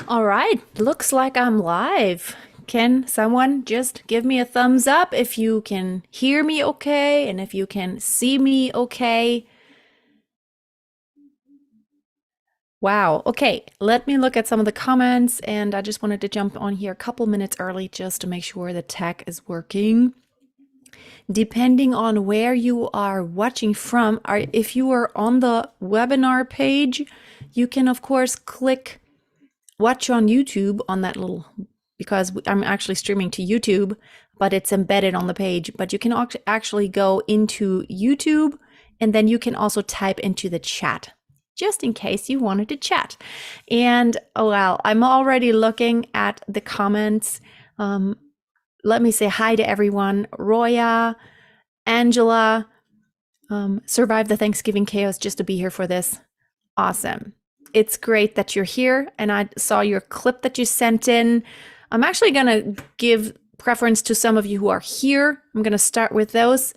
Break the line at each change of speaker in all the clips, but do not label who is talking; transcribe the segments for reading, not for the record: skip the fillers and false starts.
All right, looks like I'm live. Can someone just give me a thumbs up if you can hear me okay and if you can see me okay? Wow. Okay, let me look at some of the comments, and I just wanted to jump on here a couple minutes early just to make sure the tech is working. Depending on where you are watching from, if you are on the webinar page, you can of course click watch on YouTube on that little, because I'm actually streaming to YouTube, but it's embedded on the page. But you can actually go into YouTube, and then you can also type into the chat, just in case you wanted to chat. And oh well, I'm already looking at the comments. Let me say hi to everyone. Roya, Angela, survive the Thanksgiving chaos just to be here for this. Awesome. It's great that you're here, and I saw your clip that you sent in. I'm actually going to give preference to some of you who are here. I'm going to start with those.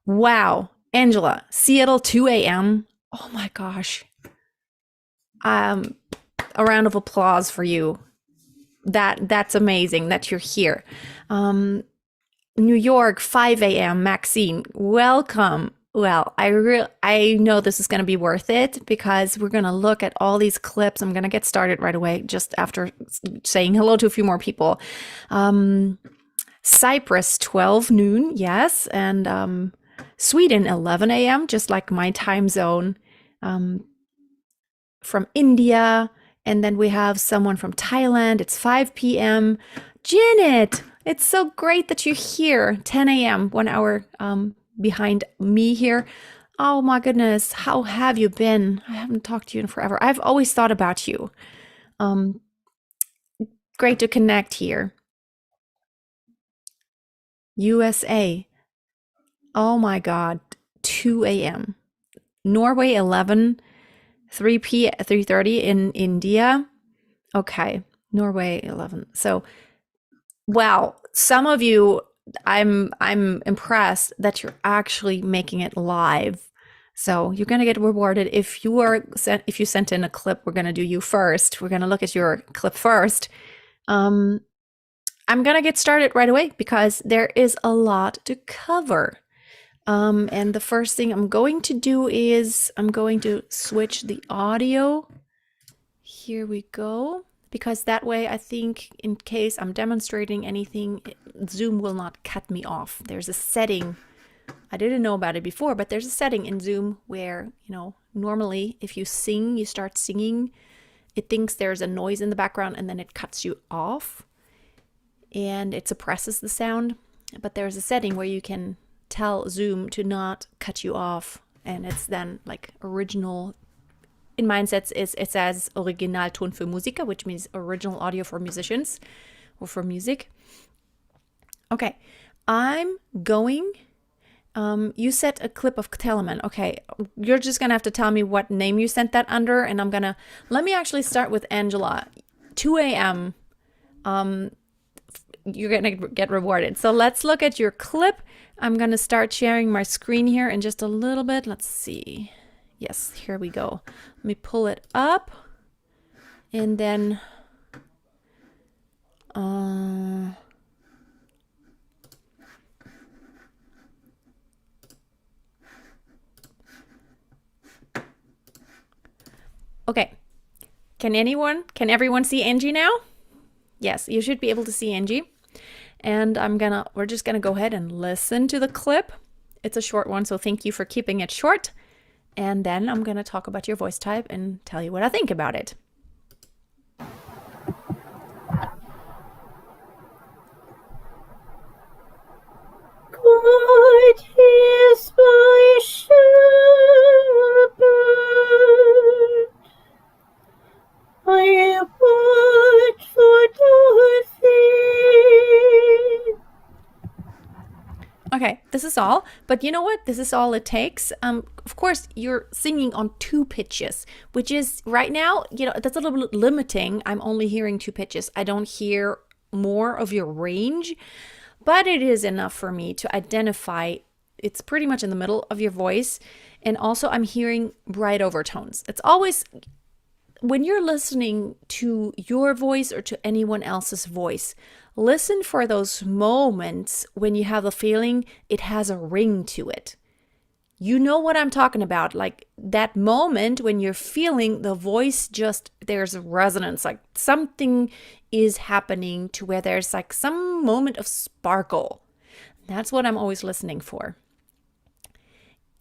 Wow, Angela, Seattle 2 a.m. Oh my gosh. A round of applause for you. That's amazing that you're here. New York 5 a.m. Maxine, welcome. Well, I know this is going to be worth it because we're going to look at all these clips. I'm going to get started right away just after saying hello to a few more people. Cyprus 12 noon, yes, and Sweden 11 a.m., just like my time zone. From India, and then we have someone from Thailand. It's 5 p.m. Janet, it's so great that you're here. 10 a.m., 1 hour behind me here. Oh my goodness, how have you been? I haven't talked to you in forever. I've always thought about you. Great to connect here. USA. Oh my God, 2 a.m. Norway 11, 3:30 in India. Okay, Norway 11. So, wow, some of you, I'm impressed that you're actually making it live. So you're gonna get rewarded if you sent in a clip. We're gonna do you first. We're gonna look at your clip first. I'm gonna get started right away because there is a lot to cover. And the first thing I'm going to do is I'm going to switch the audio. Here we go. Because that way, I think in case I'm demonstrating anything, Zoom will not cut me off. There's a setting, I didn't know about it before, but there's a setting in Zoom where, normally if you sing, you start singing, it thinks there's a noise in the background and then it cuts you off and it suppresses the sound. But there's a setting where you can tell Zoom to not cut you off, and it's then like original. In Mindsets, it says Originalton für Musiker, which means original audio for musicians or for music. Okay, I'm going. You set a clip of Telemann. Okay, you're just gonna have to tell me what name you sent that under, and let me actually start with Angela. 2 a.m. You're gonna get rewarded. So let's look at your clip. I'm gonna start sharing my screen here in just a little bit. Let's see. Yes, here we go. Let me pull it up, and then okay. Can everyone see Angie now? Yes, you should be able to see Angie. And we're just gonna go ahead and listen to the clip. It's a short one, so thank you for keeping it short. And then I'm going to talk about your voice type and tell you what I think about it.
God is my shepherd, I want for nothing.
Okay, this this is all. But you know what? This is all it takes. Of course, you're singing on two pitches, which is right now, that's a little bit limiting. I'm only hearing two pitches. I don't hear more of your range, but it is enough for me to identify it's pretty much in the middle of your voice. And also, I'm hearing bright overtones. It's always when you're listening to your voice or to anyone else's voice, listen for those moments when you have the feeling it has a ring to it. You know what I'm talking about, like that moment when you're feeling the voice there's a resonance, like something is happening to where there's like some moment of sparkle. That's what I'm always listening for.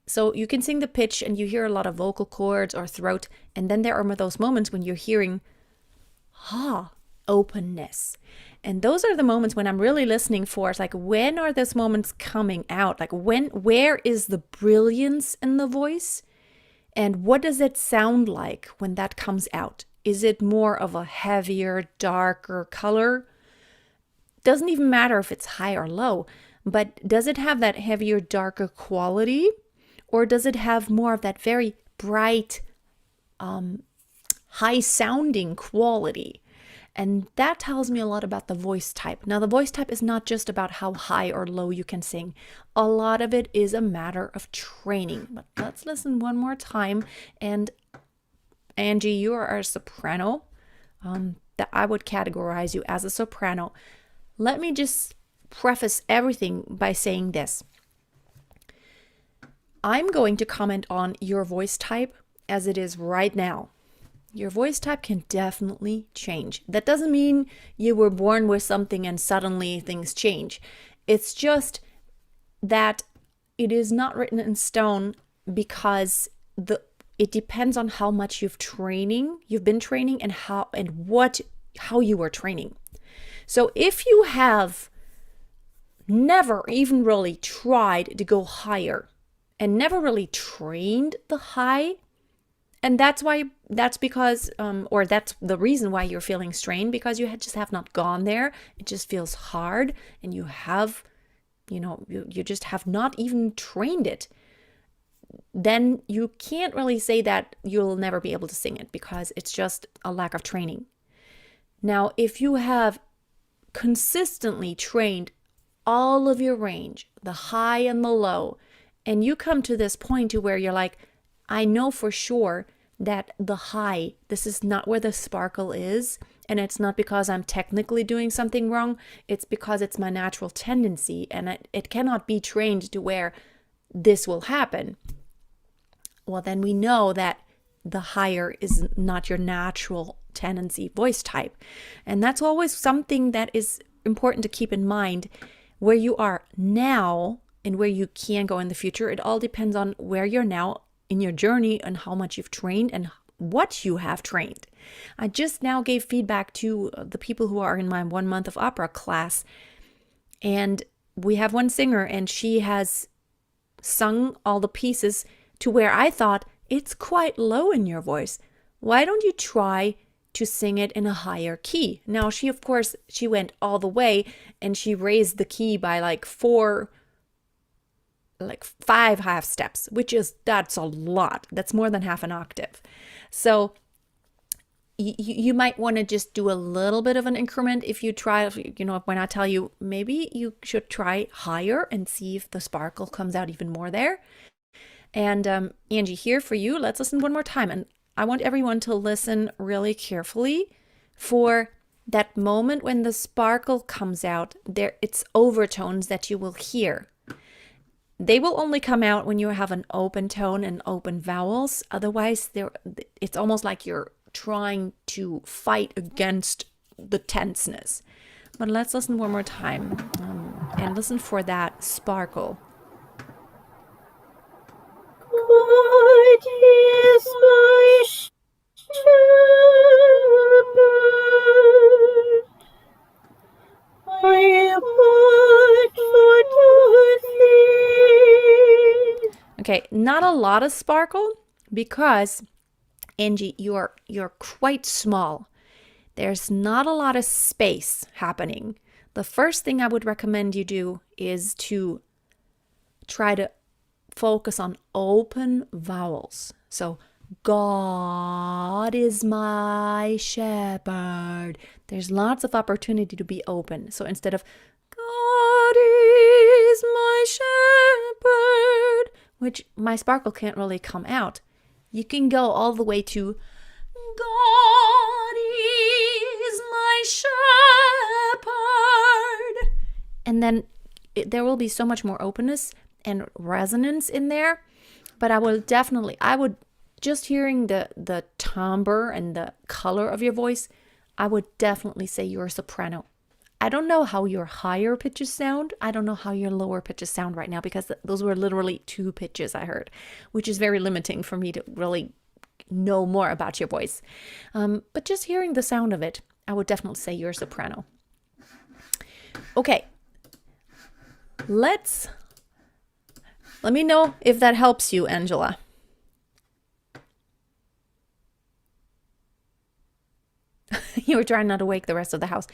So you can sing the pitch and you hear a lot of vocal cords or throat. And then there are those moments when you're hearing, openness. And those are the moments when I'm really listening for. It's like, when are those moments coming out? Like where is the brilliance in the voice? And what does it sound like when that comes out? Is it more of a heavier, darker color? Doesn't even matter if it's high or low, but does it have that heavier, darker quality? Or does it have more of that very bright, high-sounding quality? And that tells me a lot about the voice type. Now, the voice type is not just about how high or low you can sing. A lot of it is a matter of training. But let's listen one more time. And Angie, you are a soprano. That I would categorize you as a soprano. Let me just preface everything by saying this. I'm going to comment on your voice type as it is right now. Your voice type can definitely change. That doesn't mean you were born with something and suddenly things change. It's just that it is not written in stone because it depends on how much you've been training and how you were training. So if you have never even really tried to go higher, and never really trained the high. And that's because that's the reason why you're feeling strained, because you just have not gone there. It just feels hard and you just have not even trained it. Then you can't really say that you'll never be able to sing it because it's just a lack of training. Now, if you have consistently trained all of your range, the high and the low, and you come to this point to where you're like, I know for sure that the high, this is not where the sparkle is. And it's not because I'm technically doing something wrong. It's because it's my natural tendency. And it cannot be trained to where this will happen. Well, then we know that the higher is not your natural tendency voice type. And that's always something that is important to keep in mind. Where you are now and where you can go in the future, it all depends on where you're now in your journey and how much you've trained and what you have trained. I just now gave feedback to the people who are in my 1 month of opera class, and we have one singer and she has sung all the pieces to where I thought, it's quite low in your voice. Why don't you try to sing it in a higher key? Now, she went all the way and she raised the key by like 5 half steps, that's a lot. That's more than half an octave. So you might want to just do a little bit of an increment if you try, when I tell you, maybe you should try higher and see if the sparkle comes out even more there. And Angie, here for you, let's listen one more time. And I want everyone to listen really carefully for that moment when the sparkle comes out. It's overtones that you will hear. They will only come out when you have an open tone and open vowels. Otherwise, it's almost like you're trying to fight against the tenseness. But let's listen one more time and listen for that sparkle.
God is my shepherd. I want for nothing.
Okay, not a lot of sparkle because, Angie, you're quite small. There's not a lot of space happening. The first thing I would recommend you do is to try to focus on open vowels. So God is my shepherd. There's lots of opportunity to be open. So instead of God is my shepherd, which my sparkle can't really come out, you can go all the way to God is my shepherd. And then there will be so much more openness and resonance in there. But I would just hearing the timbre and the color of your voice, I would definitely say you're a soprano. I don't know how your higher pitches sound. I don't know how your lower pitches sound right now, because those were literally 2 pitches I heard, which is very limiting for me to really know more about your voice. But just hearing the sound of it, I would definitely say you're a soprano. Okay. Let me know if that helps you, Angela. You were trying not to wake the rest of the house.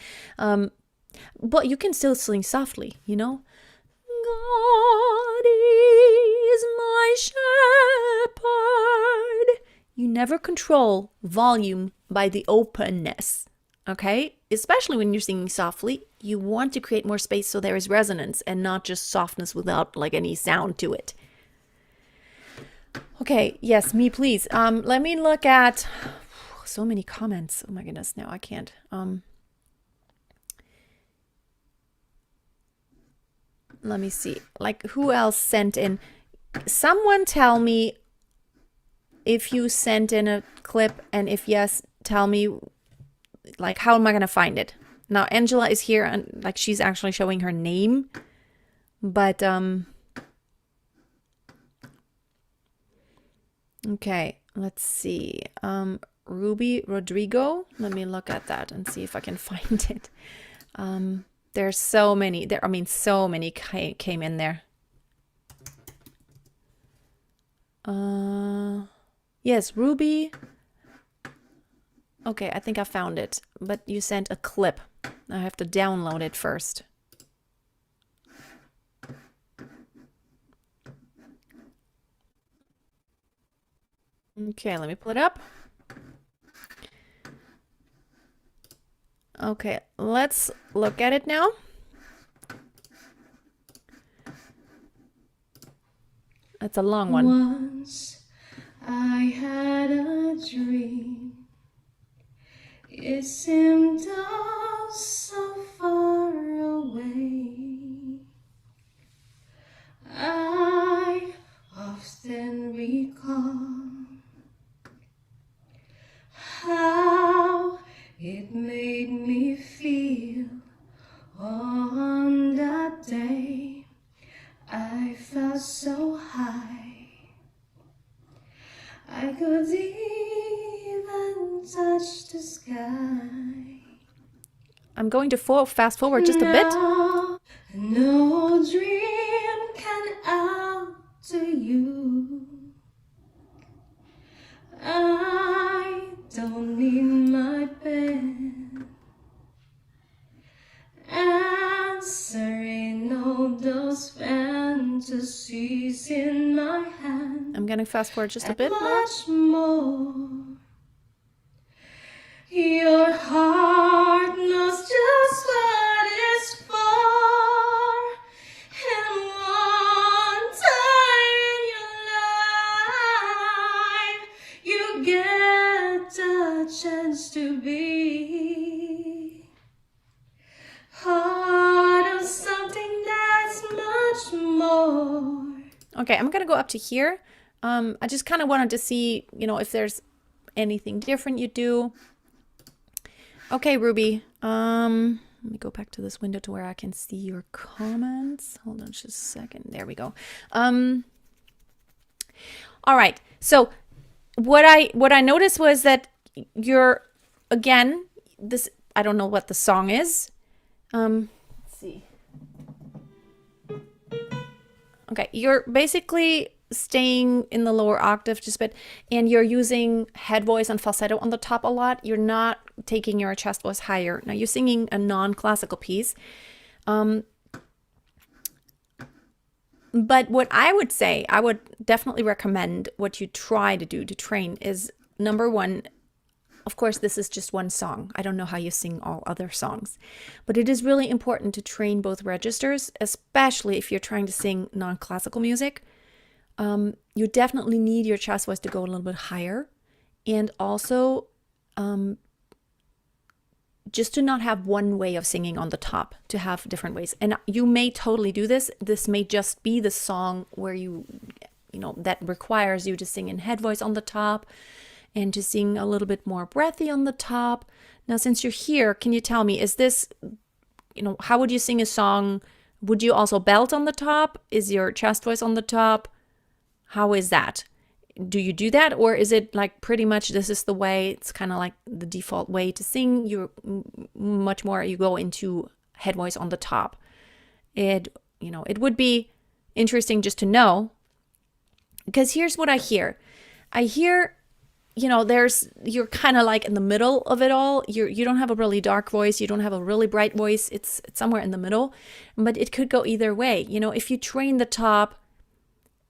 But you can still sing softly, you know? God is my shepherd. You never control volume by the openness, okay? Especially when you're singing softly, you want to create more space so there is resonance and not just softness without like any sound to it. Okay, yes, me please. Let me look at so many comments. Oh my goodness, now I can't. Let me see. Like, who else sent in? Someone tell me if you sent in a clip, and if yes, tell me, like, how am I gonna find it? Now Angela is here, and like she's actually showing her name, but okay, let's see. Ruby Rodrigo, let me look at that and see if I can find it. There's so many so many came in there. Yes, Ruby. Okay, I think I found it, but you sent a clip. I have to download it first. Okay, let me pull it up. Okay, let's look at it now. That's a long one.
Once I had a dream. It seemed all so far away. I often recall how it made me feel on that day. I felt so high, I could even touch the sky.
I'm going to fast forward just a bit.
No dream can outdo you. I don't need my bed, answering all those fantasies in my hand.
I'm going to fast forward just a bit more.
Much more. Your heart knows just what it's for. And one time in your life, you get a chance to be part of something that's much more.
Okay, I'm going to go up to here. I just kind of wanted to see, if there's anything different you do. Okay, Ruby. Let me go back to this window to where I can see your comments. Hold on just a second. There we go. All right. So what I noticed was that you're, again, this, I don't know what the song is. Let's see. Okay, you're basically staying in the lower octave just a bit, and you're using head voice and falsetto on the top a lot. You're not taking your chest voice higher. Now you're singing a non-classical piece. But what I would say, I would definitely recommend what you try to do to train is number one, of course, this is just one song. I don't know how you sing all other songs, but it is really important to train both registers, especially if you're trying to sing non classical music. You definitely need your chest voice to go a little bit higher. And also, just to not have one way of singing on the top, to have different ways. And you may totally do this. This may just be the song where that requires you to sing in head voice on the top and to sing a little bit more breathy on the top. Now, since you're here, can you tell me, is this, how would you sing a song? Would you also belt on the top? Is your chest voice on the top? How is that? Do you do that? Or is it like pretty much this is the way, it's kind of like the default way to sing? You're much more, you go into head voice on the top. It would be interesting just to know, because here's what I hear. I hear, you're kind of like in the middle of it all. You don't have a really dark voice. You don't have a really bright voice. It's somewhere in the middle, but it could go either way. If you train the top,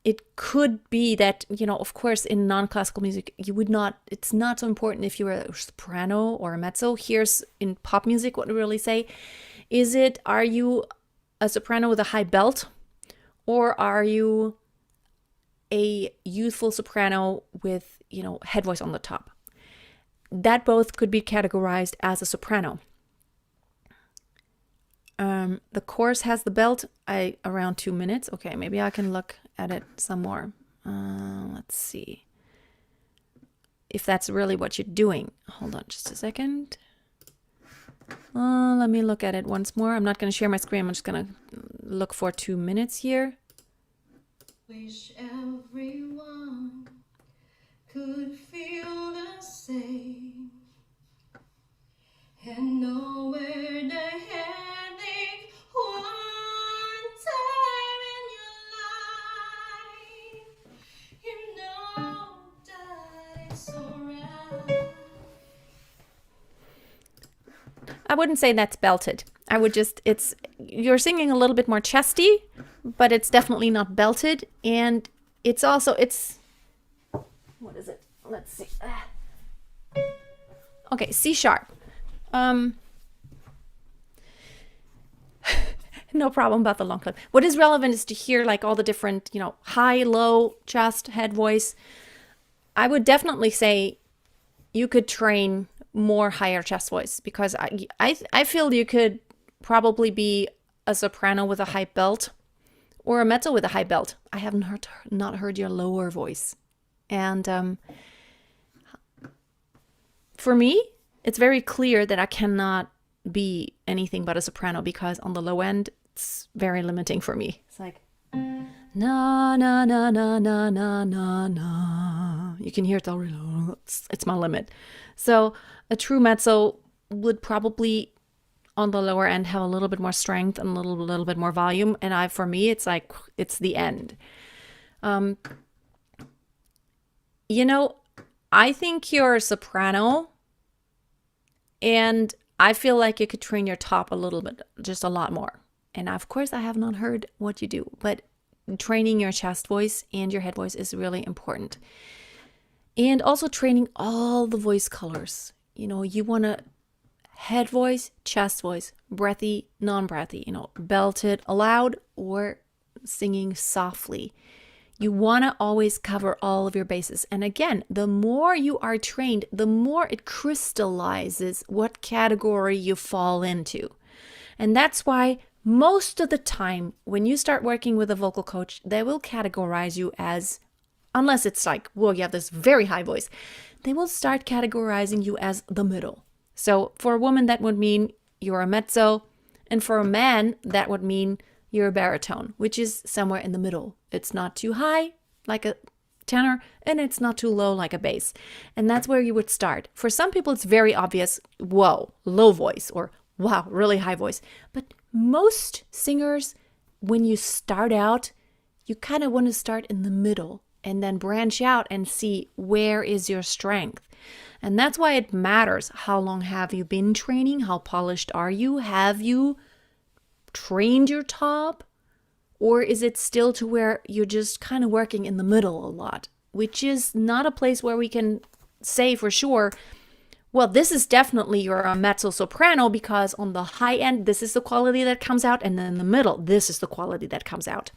it could be that, of course, in non-classical music, it's not so important if you're a soprano or a mezzo. Here's in pop music what we really say. Are you a soprano with a high belt, or are you a youthful soprano with, head voice on the top? That both could be categorized as a soprano. The chorus has the belt around 2 minutes. Okay, maybe I can look at it some more. Let's see if that's really what you're doing. Hold on just a second. Let me look at it once more. I'm not going to share my screen. I'm just going to look for 2 minutes here.
Wish everyone could feel the same and know where they're heading one time in your life. That it's alright.
I wouldn't say that's belted. I would you're singing a little bit more chesty, but it's definitely not belted. And what is it? Let's see. Okay, C sharp. No problem about the long clip. What is relevant is to hear like all the different, high, low, chest, head voice. I would definitely say you could train more higher chest voice, because I feel you could probably be a soprano with a high belt or a mezzo with a high belt. I haven't not heard your lower voice. And for me, it's very clear that I cannot be anything but a soprano, because on the low end, it's very limiting for me. It's like, na, na, na, na, na, na, na, na. You can hear it's already, it's my limit. So a true mezzo would probably on the lower end have a little bit more strength and a little bit more volume. And for me, it's like, it's the end. I think you're a soprano, and I feel like you could train your top a little bit, just a lot more. And of course, I have not heard what you do, but training your chest voice and your head voice is really important. And also training all the voice colors. You want to head voice, chest voice, breathy, non-breathy, belted, loud, or singing softly. You want to always cover all of your bases. And again, the more you are trained, the more it crystallizes what category you fall into. And that's why most of the time when you start working with a vocal coach, they will categorize you as, unless it's like, well, you have this very high voice, they will start categorizing you as the middle. So for a woman, that would mean you're a mezzo. And for a man, that would mean you're a baritone, which is somewhere in the middle. It's not too high like a tenor, and it's not too low like a bass. And that's where you would start. For some people, it's very obvious, whoa, low voice, or wow, really high voice. But most singers, when you start out, you kind of want to start in the middle and then branch out and see where is your strength. And that's why it matters. How long have you been training? How polished are you? Have you trained your top? Or is it still to where you're just kind of working in the middle a lot, which is not a place where we can say for sure, well, this is definitely your mezzo soprano, because on the high end, this is the quality that comes out, and then in the middle, this is the quality that comes out.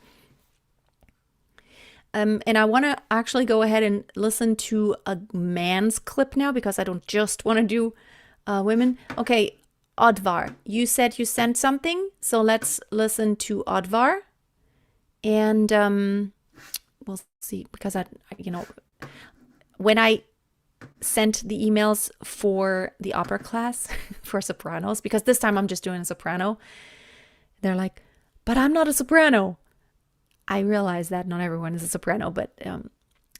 And I want to actually go ahead and listen to a man's clip now, because I don't just want to do women. Okay, Oddvar, you said you sent something, so let's listen to Oddvar, and we'll see, because when I sent the emails for the opera class for sopranos, because this time I'm just doing a soprano, they're like, but I'm not a soprano. I realize that not everyone is a soprano, but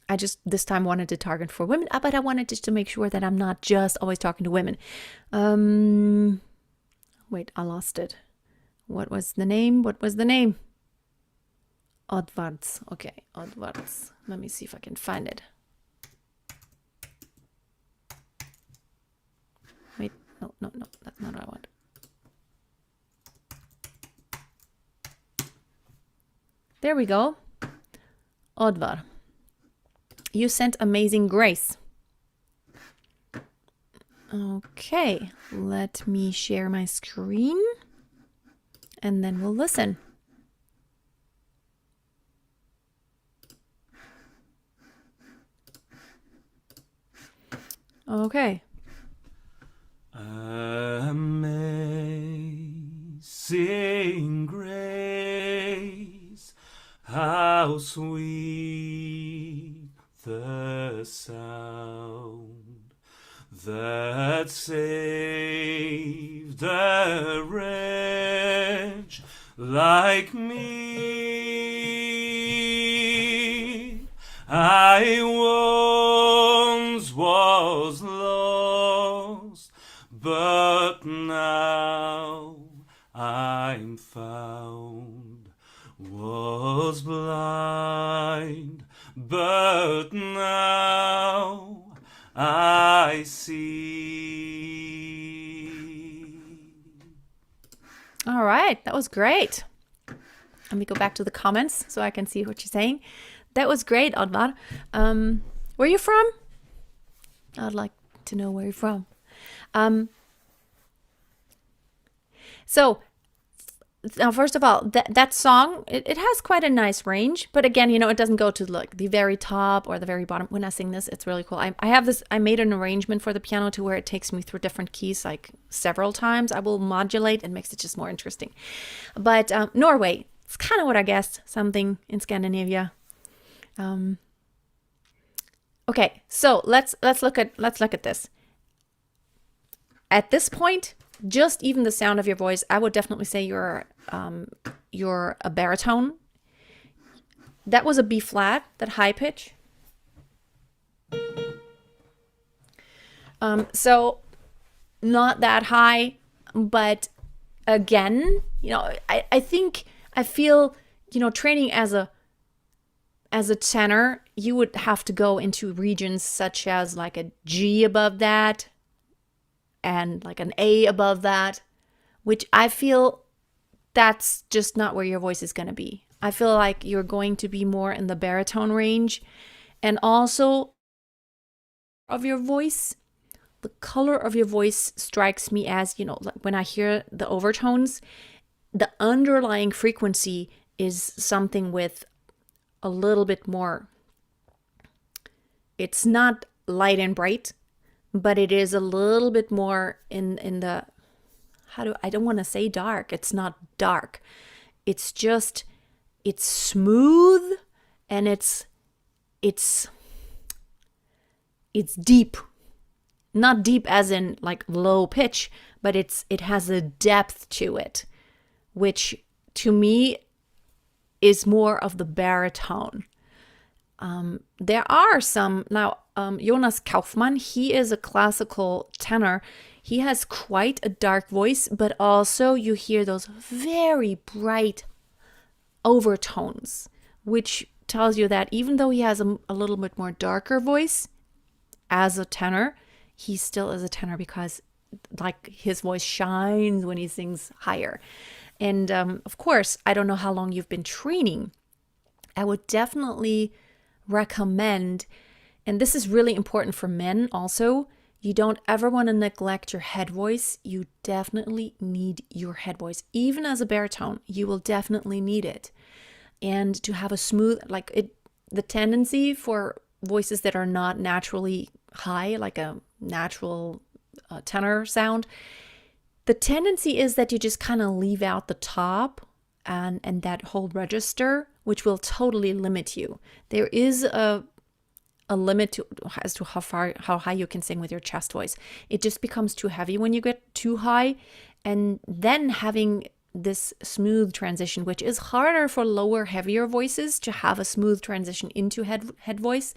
I just this time wanted to target for women, but I wanted just to make sure that I'm not just always talking to women. Wait, I lost it. What was the name? Oddvards. Okay, Oddvards. Let me see if I can find it. Wait, no, that's not what I want. There we go. Oddvar. You sent Amazing Grace. Okay, let me share my screen and then we'll listen. Okay.
Amazing grace, how sweet the sound that saved a wretch like me. I once was lost, but now I'm found. Was blind, but now I see.
All right, that was great. Let me go back to the comments so I can see what you're saying. That was great, Oddvar. Where are you from? I'd like to know where you're from. So, first of all, that song, it has quite a nice range, but again, it doesn't go to like the very top or the very bottom. When I sing this, it's really cool. I made an arrangement for the piano to where it takes me through different keys like several times. I will modulate and makes it just more interesting. But Norway, it's kind of what I guessed, something in Scandinavia. Okay, so let's look at this. At this point, just even the sound of your voice, I would definitely say you're a baritone. That was a B flat, that high pitch. So not that high, but again, I feel, training as a tenor, you would have to go into regions such as like a G above that and like an A above that, which I feel that's just not where your voice is going to be. I feel like you're going to be more in the baritone range, and also of your voice. The color of your voice strikes me as, like when I hear the overtones, the underlying frequency is something with a little bit more. It's not light and bright, but it is a little bit more in the, I don't want to say dark. It's not dark. It's just, it's smooth and it's deep. Not deep as in like low pitch, but it has a depth to it, which to me is more of the baritone. There are some, now Jonas Kaufmann, he is a classical tenor. He has quite a dark voice, but also you hear those very bright overtones, which tells you that even though he has a little bit more darker voice as a tenor, he still is a tenor because like his voice shines when he sings higher. And of course, I don't know how long you've been training. I would definitely recommend, and this is really important for men also, you don't ever want to neglect your head voice. You definitely need your head voice. Even as a baritone, you will definitely need it. And to have a smooth, the tendency for voices that are not naturally high, like a natural tenor sound, the tendency is that you just kind of leave out the top and that whole register, which will totally limit you. There is a limit as to how high you can sing with your chest voice. It just becomes too heavy when you get too high, and then having this smooth transition, which is harder for lower, heavier voices to have a smooth transition into head voice.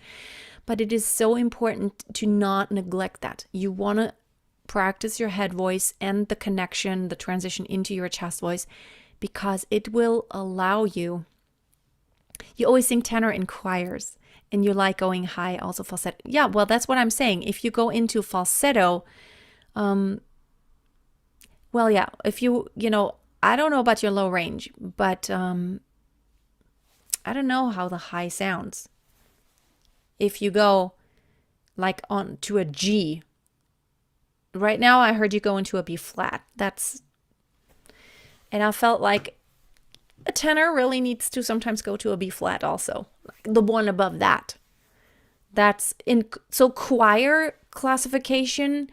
But it is so important to not neglect that. You want to practice your head voice and the connection, the transition into your chest voice, because it will allow you. You always sing tenor in choirs, and you like going high, also falsetto. Yeah, well, that's what I'm saying. If you go into falsetto, well, yeah, if I don't know about your low range, but I don't know how the high sounds. If you go like on to a G, right now I heard you go into a B flat. And I felt like a tenor really needs to sometimes go to a B flat also, the one above that. So choir classification.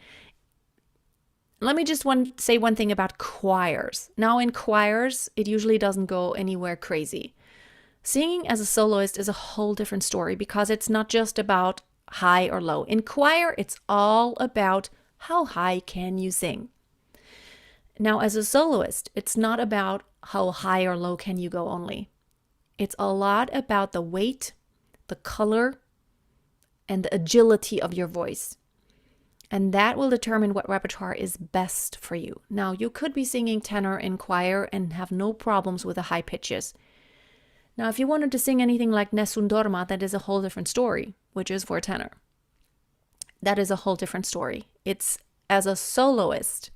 Let me just say one thing about choirs. Now in choirs, it usually doesn't go anywhere crazy. Singing as a soloist is a whole different story because it's not just about high or low. In choir, it's all about how high can you sing. Now as a soloist, it's not about how high or low can you go only. It's a lot about the weight, the color, and the agility of your voice. And that will determine what repertoire is best for you. Now, you could be singing tenor in choir and have no problems with the high pitches. Now, if you wanted to sing anything like Nessun Dorma, that is a whole different story, which is for tenor. That is a whole different story. It's as a soloist,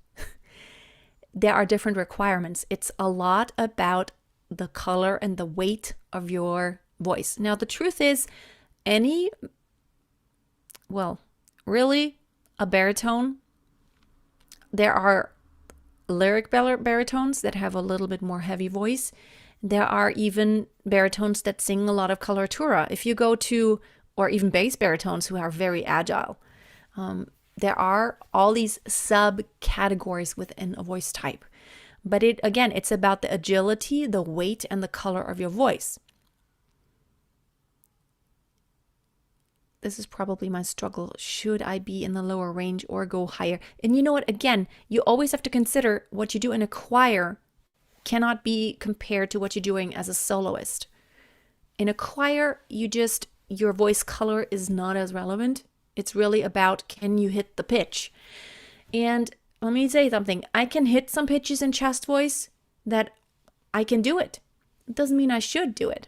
there are different requirements. It's a lot about the color and the weight of your voice. Now, the truth is, really, a baritone, there are lyric baritones that have a little bit more heavy voice. There are even baritones that sing a lot of coloratura. If you go to, or even bass baritones who are very agile. There are all these subcategories within a voice type. But it's about the agility, the weight, and the color of your voice. This is probably my struggle. Should I be in the lower range or go higher? And you know what? Again, you always have to consider what you do in a choir cannot be compared to what you're doing as a soloist. In a choir, your voice color is not as relevant. It's really about, can you hit the pitch? And let me say something. I can hit some pitches in chest voice that I can do it. It doesn't mean I should do it.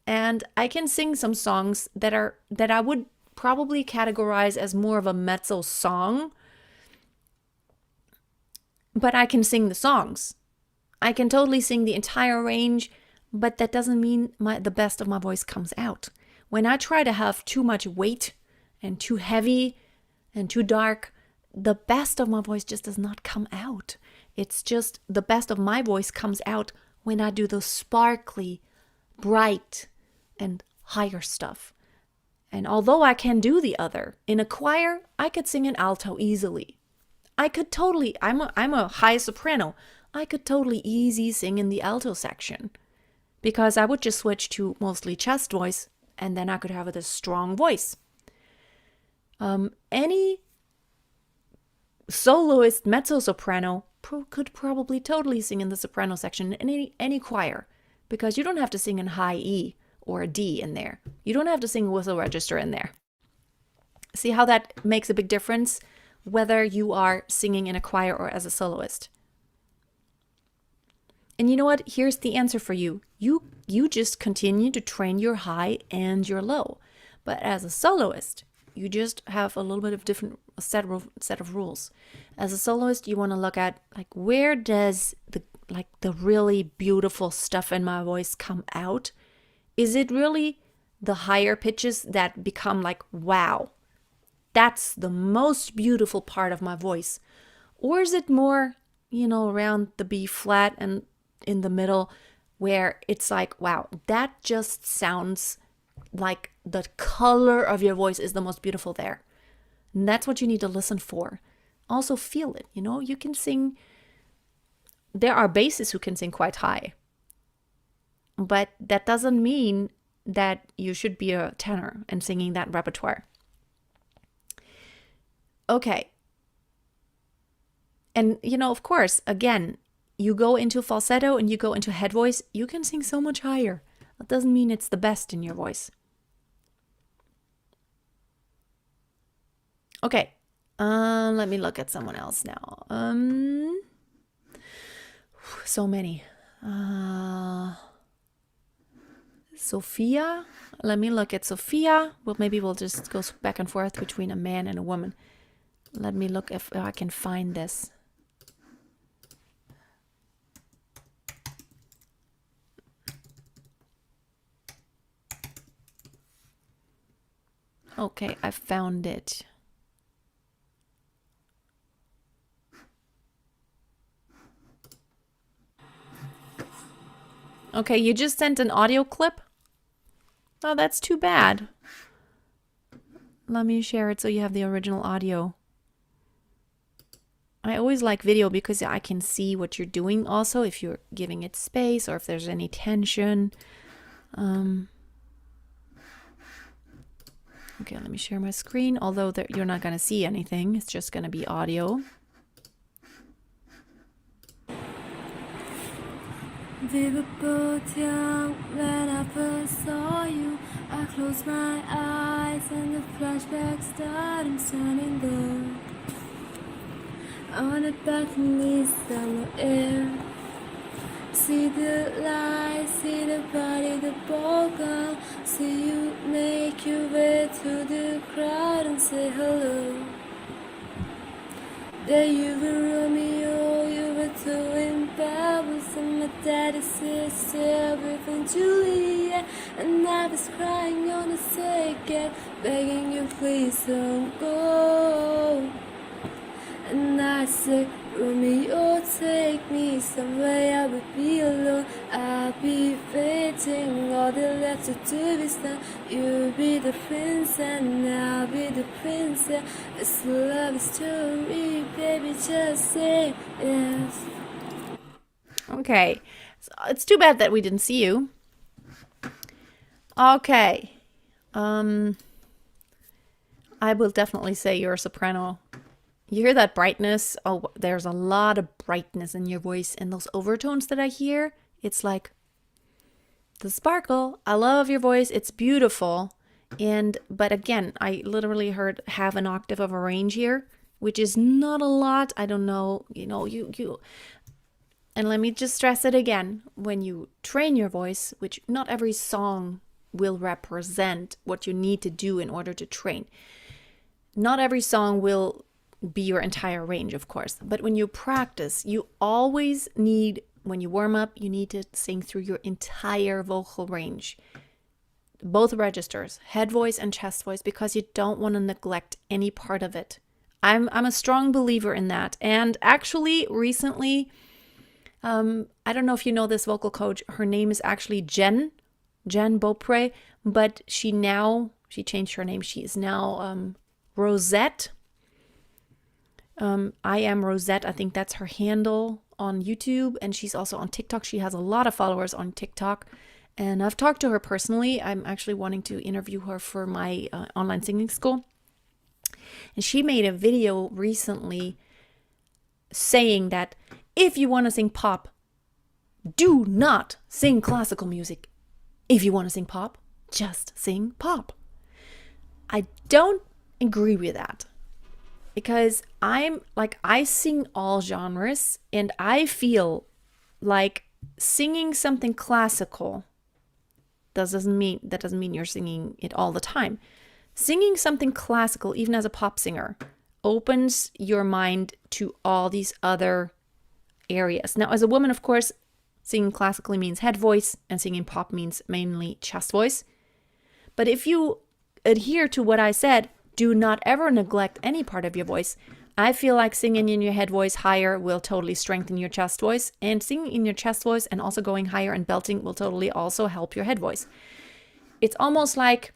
And I can sing some songs that I would probably categorize as more of a mezzo song. But I can sing the songs. I can totally sing the entire range, but that doesn't mean the best of my voice comes out. When I try to have too much weight and too heavy and too dark, the best of my voice just does not come out. It's just the best of my voice comes out when I do the sparkly, bright, and higher stuff. And although I can do the other, in a choir, I could sing an alto easily. I'm a high soprano. I could totally easy sing in the alto section because I would just switch to mostly chest voice and then I could have this strong voice. Any soloist mezzo-soprano could probably totally sing in the soprano section in any choir because you don't have to sing in high E or a D in there. You don't have to sing a whistle register in there. See how that makes a big difference whether you are singing in a choir or as a soloist. And you know what? Here's the answer for you. You just continue to train your high and your low. But as a soloist, you just have a little bit of different set of rules. As a soloist, you want to look at where does like the really beautiful stuff in my voice come out? Is it really the higher pitches that become like, wow, that's the most beautiful part of my voice? Or is it more, around the B flat and in the middle where it's like, wow, that just sounds like the color of your voice is the most beautiful there. And that's what you need to listen for. Also feel it, you can sing. There are basses who can sing quite high. But that doesn't mean that you should be a tenor and singing that repertoire. Okay. And, of course, again, you go into falsetto and you go into head voice, you can sing so much higher. That doesn't mean it's the best in your voice. Okay. Let me look at someone else now. So many. Sophia. Let me look at Sophia. Well, maybe we'll just go back and forth between a man and a woman. Let me look if I can find this. Okay, I found it. Okay, you just sent an audio clip? Oh, that's too bad. Let me share it so you have the original audio. I always like video because I can see what you're doing also, if you're giving it space or if there's any tension. Okay, let me share my screen, although you're not going to see anything. It's just going to be audio.
We were both young when I first saw you. I closed my eyes and the flashback started turning gold. On a balcony somewhere, see the lights, see the body, the ball girl. See you make your way to the crowd and say hello. There you were Romeo, you were doing babbles, and my daddy's sister with Juliet. And I was crying on the second, begging you please don't go. And I said, Romeo, take me somewhere I would be alone. I'll be waiting, all the left to do is done. You'll be the prince and I'll be the princess. It's a love story, baby, just say yes.
Okay, so it's too bad that we didn't see you. Okay, I will definitely say you're a soprano. You hear that brightness? Oh, there's a lot of brightness in your voice, and those overtones that I hear, it's like the sparkle. I love your voice. It's beautiful. But again, I literally heard half an octave of a range here, which is not a lot. I don't know, you. And let me just stress it again. When you train your voice, which not every song will represent what you need to do in order to train. Not every song will be your entire range, of course. But when you practice, you always need, when you warm up, you need to sing through your entire vocal range. Both registers, head voice and chest voice, because you don't want to neglect any part of it. I'm a strong believer in that. And actually, recently, I don't know if you know this vocal coach. Her name is actually Jen Beaupre, but she changed her name. She is now Rosette. I am Rosette. I think that's her handle on YouTube, and she's also on TikTok. She has a lot of followers on TikTok, and I've talked to her personally. I'm actually wanting to interview her for my online singing school. And she made a video recently saying that if you want to sing pop, do not sing classical music. If you want to sing pop, just sing pop. I don't agree with that. Because I sing all genres, and I feel like singing something classical doesn't mean you're singing it all the time. Singing something classical, even as a pop singer, opens your mind to all these other areas. Now, as a woman, of course, singing classically means head voice and singing pop means mainly chest voice. But if you adhere to what I said, do not ever neglect any part of your voice. I feel like singing in your head voice higher will totally strengthen your chest voice, and singing in your chest voice and also going higher and belting will totally also help your head voice. It's almost like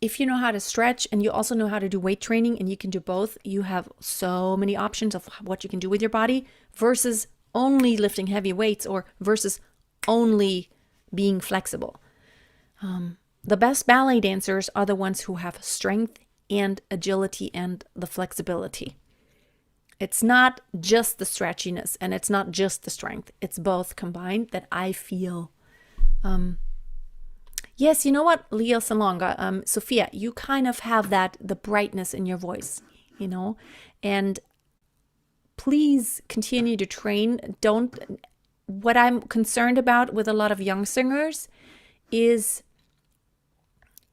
if you know how to stretch and you also know how to do weight training and you can do both, you have so many options of what you can do with your body versus only lifting heavy weights or versus only being flexible. The best ballet dancers are the ones who have strength and agility and the flexibility. It's not just the stretchiness and it's not just the strength. It's both combined that I feel. Yes, you know what, Leo Salonga, Sophia, you kind of have the brightness in your voice, and please continue to train. What I'm concerned about with a lot of young singers is,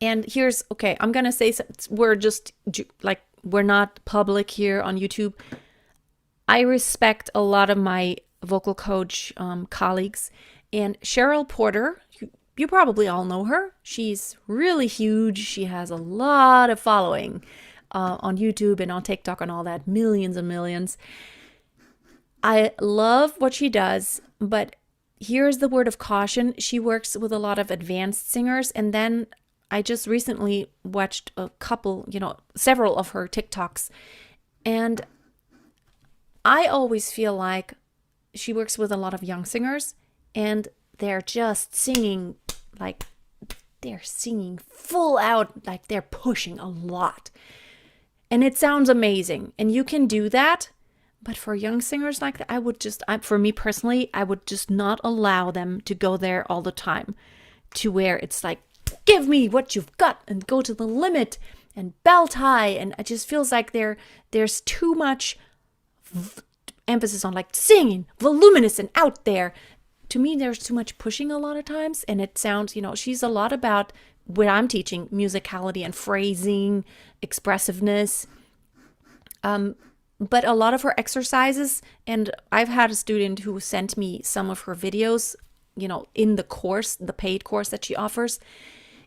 and here's, okay, I'm going to say, we're not public here on YouTube. I respect a lot of my vocal coach colleagues, and Cheryl Porter, you probably all know her. She's really huge. She has a lot of following on YouTube and on TikTok and all that, millions and millions. I love what she does, but here's the word of caution. She works with a lot of advanced singers, and then I just recently watched a couple, several of her TikToks, and I always feel like she works with a lot of young singers, and they're just singing, like they're singing full out, like they're pushing a lot. And it sounds amazing. And you can do that. But for young singers like that, for me personally, I would just not allow them to go there all the time to where it's like, give me what you've got and go to the limit and belt high. And it just feels like there's too much emphasis on like singing, voluminous and out there. To me, there's too much pushing a lot of times. And it sounds, she's a lot about what I'm teaching, musicality and phrasing, expressiveness. But a lot of her exercises, and I've had a student who sent me some of her videos, in the course, the paid course that she offers.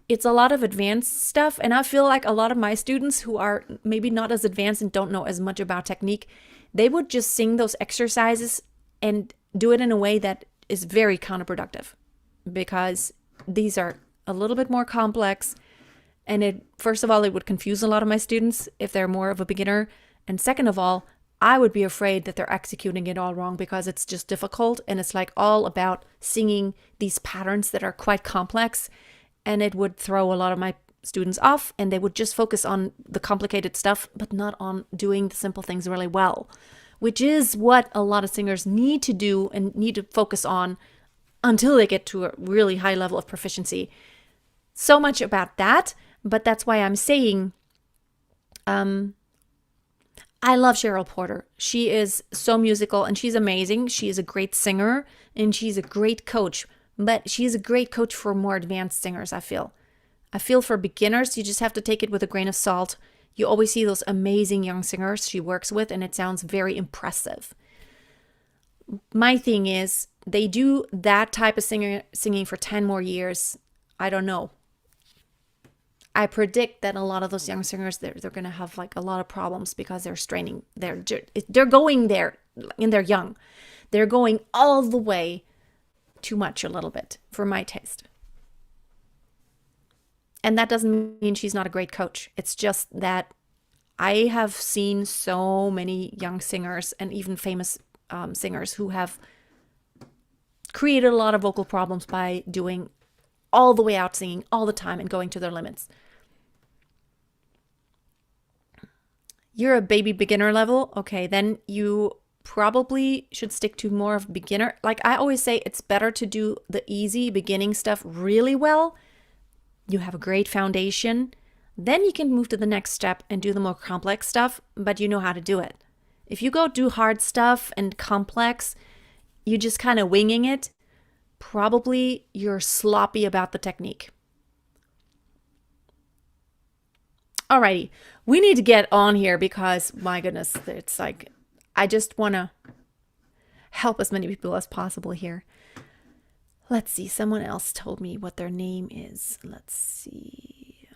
It's a lot of advanced stuff. And I feel like a lot of my students who are maybe not as advanced and don't know as much about technique, they would just sing those exercises and do it in a way that is very counterproductive, because these are a little bit more complex. And first of all, it would confuse a lot of my students if they're more of a beginner. And second of all, I would be afraid that they're executing it all wrong because it's just difficult. And it's like all about singing these patterns that are quite complex. And it would throw a lot of my students off, and they would just focus on the complicated stuff, but not on doing the simple things really well, which is what a lot of singers need to do and need to focus on until they get to a really high level of proficiency. So much about that. But that's why I'm saying, I love Cheryl Porter. She is so musical and she's amazing. She is a great singer and she's a great coach, but she's a great coach for more advanced singers, I feel. For beginners, you just have to take it with a grain of salt. You always see those amazing young singers she works with, and it sounds very impressive. My thing is, they do that type of singing for 10 more years. I don't know. I predict that a lot of those young singers, they're going to have like a lot of problems because they're straining. They're going there, and they're young. They're going all the way too much a little bit for my taste. And that doesn't mean she's not a great coach. It's just that I have seen so many young singers and even famous singers who have created a lot of vocal problems by doing all the way out singing all the time and going to their limits. You're a baby beginner level. Okay, then you probably should stick to more of beginner. Like I always say, it's better to do the easy beginning stuff really well. You have a great foundation. Then you can move to the next step and do the more complex stuff, but you know how to do it. If you go do hard stuff and complex, you just kind of winging it, probably you're sloppy about the technique. Alrighty, we need to get on here because, my goodness, it's like, I just want to, help as many people as possible here. Let's see. Someone else told me what their name is. Let's see.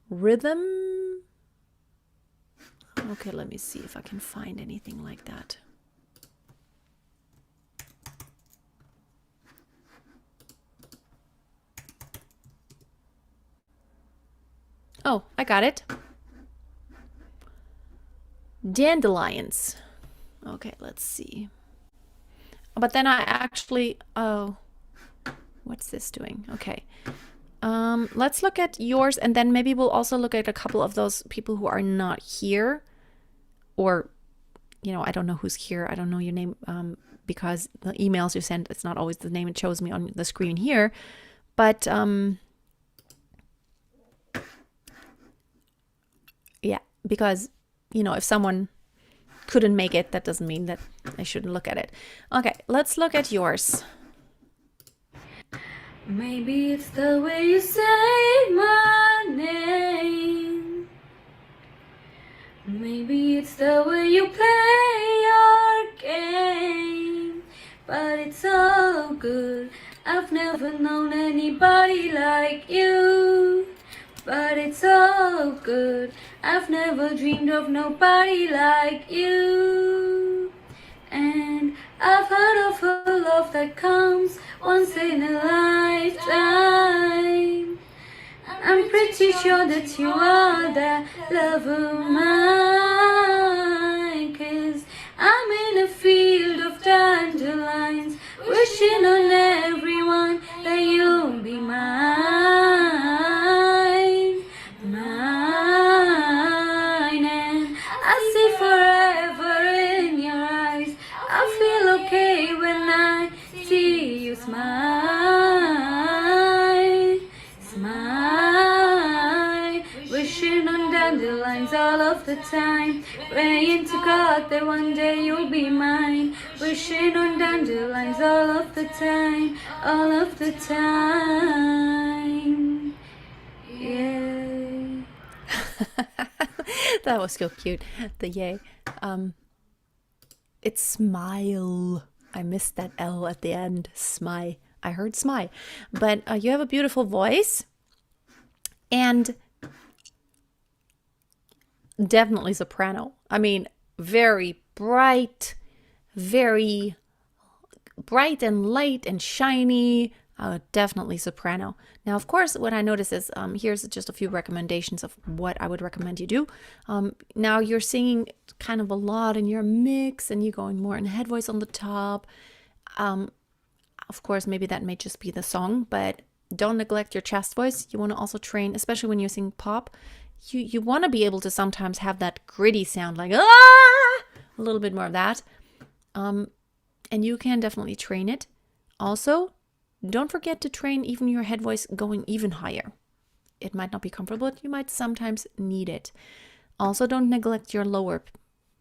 Rhythm. Okay, let me see if I can find anything like that. Oh, I got it. Dandelions. Okay, let's see. But then I actually, oh, what's this doing? Okay. Let's look at yours, and then maybe we'll also look at a couple of those people who are not here. Or, I don't know who's here. I don't know your name because the emails you send, it's not always the name it shows me on the screen here. But, yeah, because, if someone couldn't make it, that doesn't mean that I shouldn't look at it. Okay, let's look at yours.
Maybe it's the way you say my name. Maybe it's the way you play your game. But it's all good. I've never known anybody like you. But it's all good. I've never dreamed of nobody like you. And I've heard of a love that comes once in a lifetime. I'm pretty sure that you are that love of mine. 'Cause I'm in a field of dandelions, wishing on everyone that you'll be mine. Mine. And I see forever in your eyes. I feel okay when I see you smile. Smile. Wishing on dandelions all of the time. Praying to God that one day you'll be mine. Wishing on dandelions all of the time. All of the time. Yay.
That was so cute. The yay. It's smile. I missed that L at the end. Smy. I heard smy. But you have a beautiful voice. And definitely soprano. I mean, very bright and light and shiny. Definitely soprano. Now, of course, what I notice is here's just a few recommendations of what I would recommend you do. Now you're singing kind of a lot in your mix, and you're going more in head voice on the top. Of course, maybe that may just be the song, but don't neglect your chest voice. You want to also train, especially when you sing pop. You want to be able to sometimes have that gritty sound, like ah, a little bit more of that. And you can definitely train it. Also, don't forget to train even your head voice going even higher. It might not be comfortable, but you might sometimes need it. Also, don't neglect your lower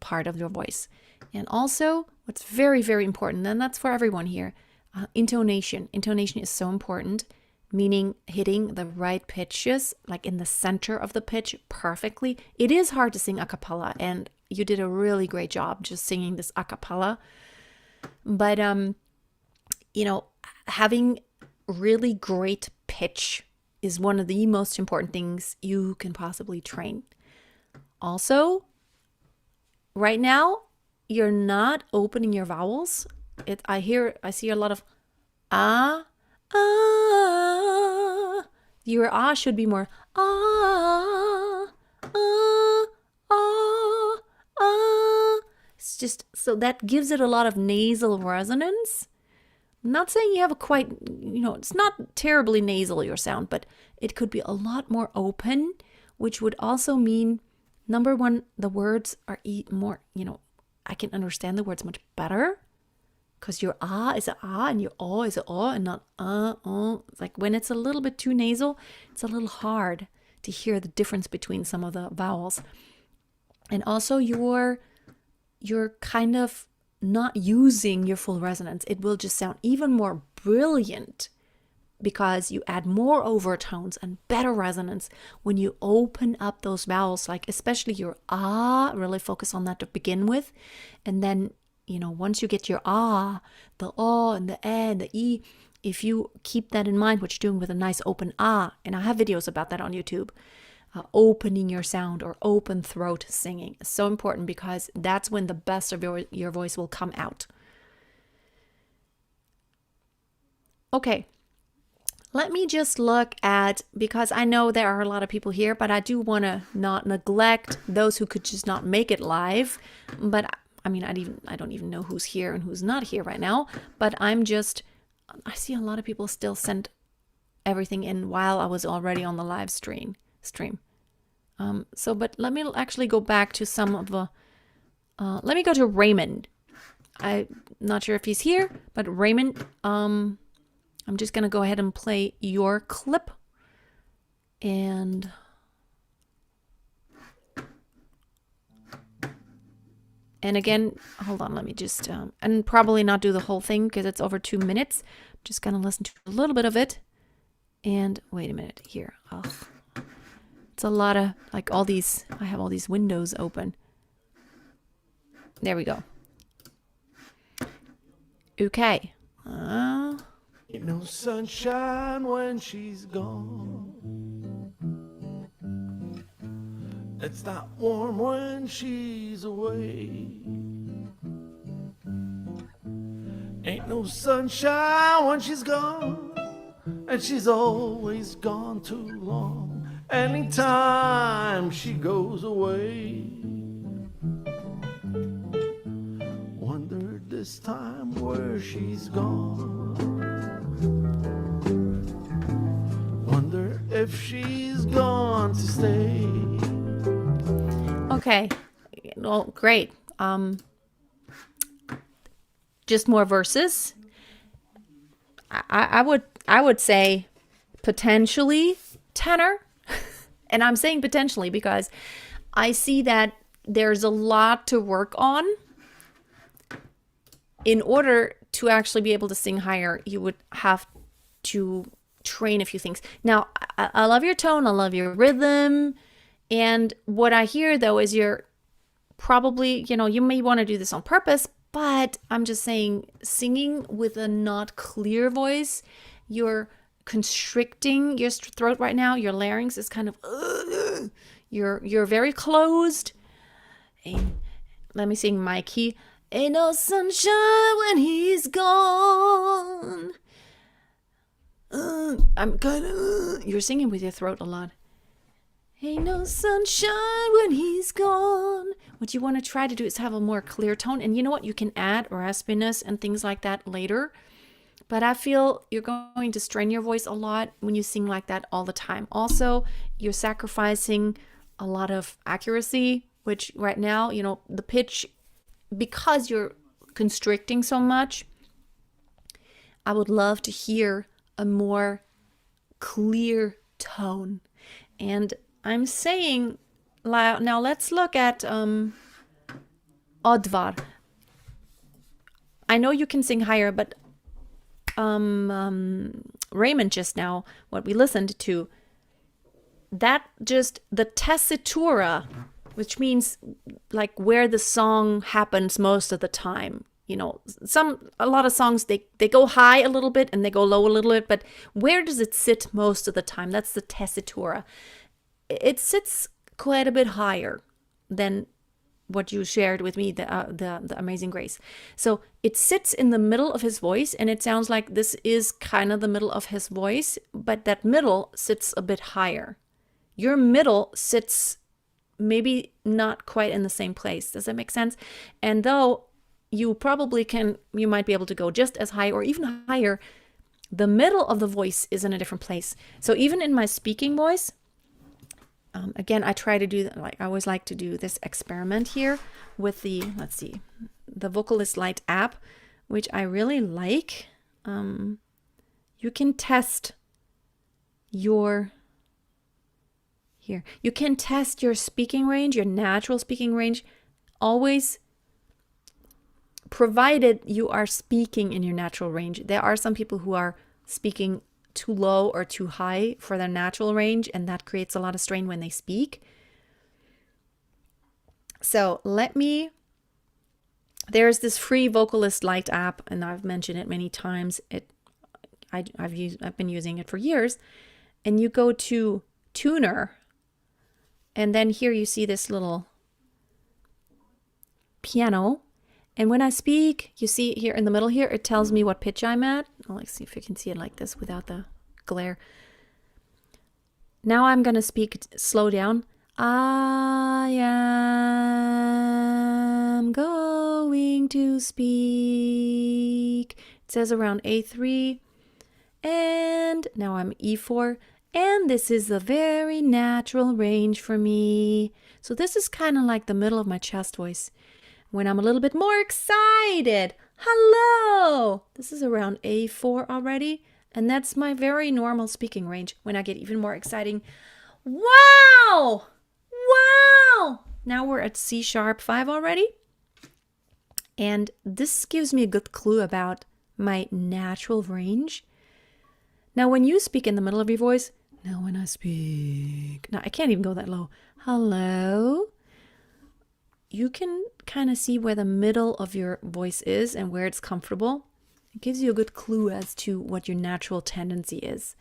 part of your voice. And also, what's very, very important, and that's for everyone here, intonation. Intonation is so important, meaning hitting the right pitches, like in the center of the pitch perfectly. It is hard to sing a cappella, and you did a really great job just singing this a cappella. But, having really great pitch is one of the most important things you can possibly train. Also, right now, you're not opening your vowels. I see a lot of ah. Your ah should be more ah. It's just so that gives it a lot of nasal resonance. I'm not saying you have a quite, it's not terribly nasal, your sound, but it could be a lot more open, which would also mean, number one, the words are more, I can understand the words much better because your ah is a ah and your oh is a oh and not oh. It's like when it's a little bit too nasal, it's a little hard to hear the difference between some of the vowels. And also you're kind of not using your full resonance. It will just sound even more brilliant because you add more overtones and better resonance when you open up those vowels, like especially your ah, really focus on that to begin with. And then, once you get your ah, the oh and the eh and the e, if you keep that in mind, what you're doing with a nice open ah, and I have videos about that on YouTube, opening your sound or open throat singing is so important because that's when the best of your voice will come out. Okay. Let me just look at, because I know there are a lot of people here, but I do want to not neglect those who could just not make it live. But I mean, I don't even know who's here and who's not here right now. But I see a lot of people still send everything in while I was already on the live stream. But let me actually go back to some of the, let me go to Raymond. I'm not sure if he's here, but Raymond, I'm just going to go ahead and play your clip. And again, hold on, let me just, and probably not do the whole thing because it's over 2 minutes. I'm just going to listen to a little bit of it. And wait a minute here. Oh, it's a lot of, like all these, I have all these windows open. There we go. Okay.
Ain't no sunshine when she's gone. It's not warm when she's away. Ain't no sunshine when she's gone, and she's always gone too long. Anytime she goes away, wonder this time where she's gone. Wonder if she's gone to stay.
Okay. Well, great. Just more verses. I would say potentially tenor. And I'm saying potentially because I see that there's a lot to work on. In order to actually be able to sing higher, you would have to train a few things. Now, I love your tone, I love your rhythm, and what I hear though is you're probably, you may want to do this on purpose, but I'm just saying singing with a not clear voice, you're constricting your throat right now, your larynx is kind of, you're very closed. And let me sing my key. Ain't no sunshine when he's gone. I'm kind of, you're singing with your throat a lot. Ain't no sunshine when he's gone. What you want to try to do is have a more clear tone. And you know what? You can add raspiness and things like that later. But I feel you're going to strain your voice a lot when you sing like that all the time. Also, you're sacrificing a lot of accuracy, which right now, the pitch, because you're constricting so much, I would love to hear a more clear tone. And I'm saying, now let's look at Odvar. I know you can sing higher, but Raymond just now, what we listened to, that just the tessitura, which means like where the song happens most of the time. A lot of songs, they go high a little bit and they go low a little bit, but where does it sit most of the time? That's the tessitura. It sits quite a bit higher than what you shared with me, the Amazing Grace. So it sits in the middle of his voice, and it sounds like this is kind of the middle of his voice, but that middle sits a bit higher. Your middle sits maybe not quite in the same place. Does that make sense? And though you might be able to go just as high or even higher, the middle of the voice is in a different place. So even in my speaking voice, again, I try to do, I always like to do this experiment here with the Vocalist Lite app, which I really like. You can test your speaking range, your natural speaking range, always provided you are speaking in your natural range. There are some people who are speaking too low or too high for their natural range, and that creates a lot of strain when they speak. So there's this free Vocalist Lite app, and I've mentioned it many times. I've been using it for years. And you go to Tuner, and then here you see this little piano. And when I speak, you see here in the middle here, it tells me what pitch I'm at. Let's see if you can see it like this without the glare. Now I'm going to speak slow down. I am going to speak. It says around A3. And now I'm E4. And this is a very natural range for me. So this is kind of like the middle of my chest voice. When I'm a little bit more excited, hello! This is around A4 already. And that's my very normal speaking range. When I get even more exciting, wow! Wow! Now we're at C#5 already. And this gives me a good clue about my natural range. Now, when you speak in the middle of your voice, now when I speak, now I can't even go that low. Hello? You can kind of see where the middle of your voice is and where it's comfortable. It gives you a good clue as to what your natural tendency is.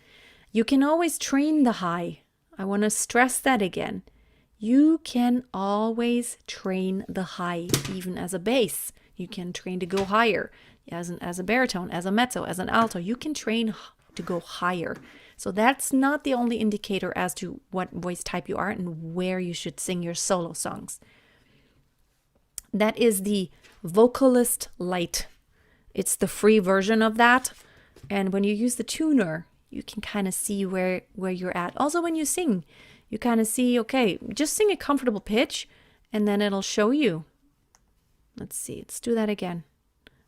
You can always train the high. I want to stress that again. You can always train the high, even as a bass. You can train to go higher as a baritone, as a mezzo, as an alto. You can train to go higher. So that's not the only indicator as to what voice type you are and where you should sing your solo songs. That is the Vocalist Lite. It's the free version of that. And when you use the tuner, you can kind of see where you're at. Also, when you sing, you kind of see, okay, just sing a comfortable pitch and then it'll show you. Let's see, let's do that again.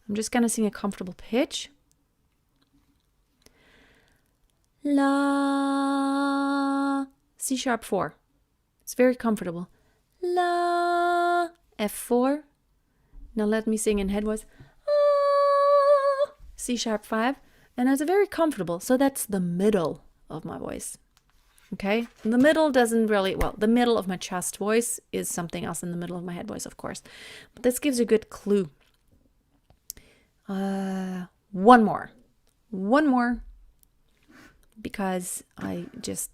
I'm just going to sing a comfortable pitch. La, C#4. It's very comfortable. La, F4. Now let me sing in head voice. Ah, C#5. And it's very comfortable. So that's the middle of my voice. Okay? And the middle doesn't really, well, the middle of my chest voice is something else in the middle of my head voice, of course. But this gives a good clue. One more. Because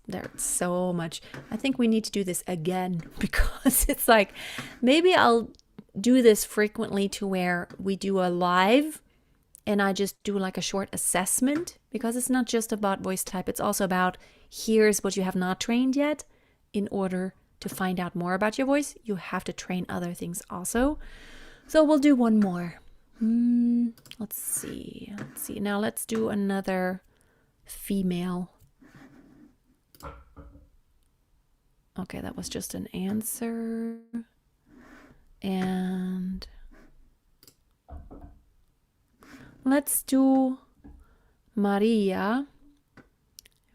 there's so much. I think we need to do this again because it's like, maybe I'll do this frequently to where we do a live and I just do like a short assessment, because it's not just about voice type. It's also about, here's what you have not trained yet. In order to find out more about your voice, you have to train other things also. So we'll do one more. Let's see. Now let's do another female. Okay, that was just an answer. And let's do Maria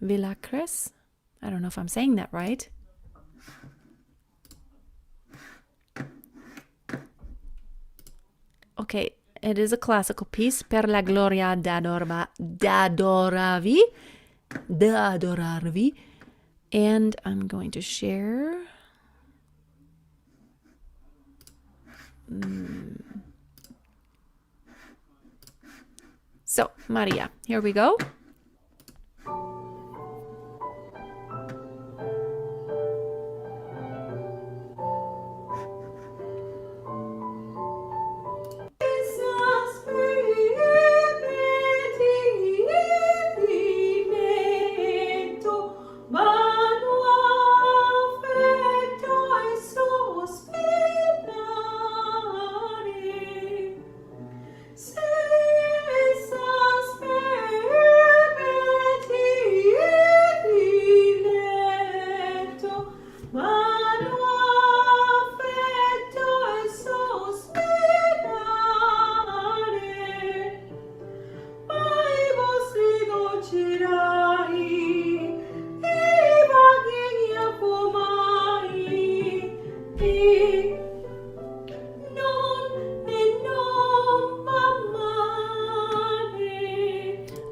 Villacres. I don't know if I'm saying that right. Okay, it is a classical piece. Per la gloria d'adorarvi. And I'm going to share. So, Maria, here we go.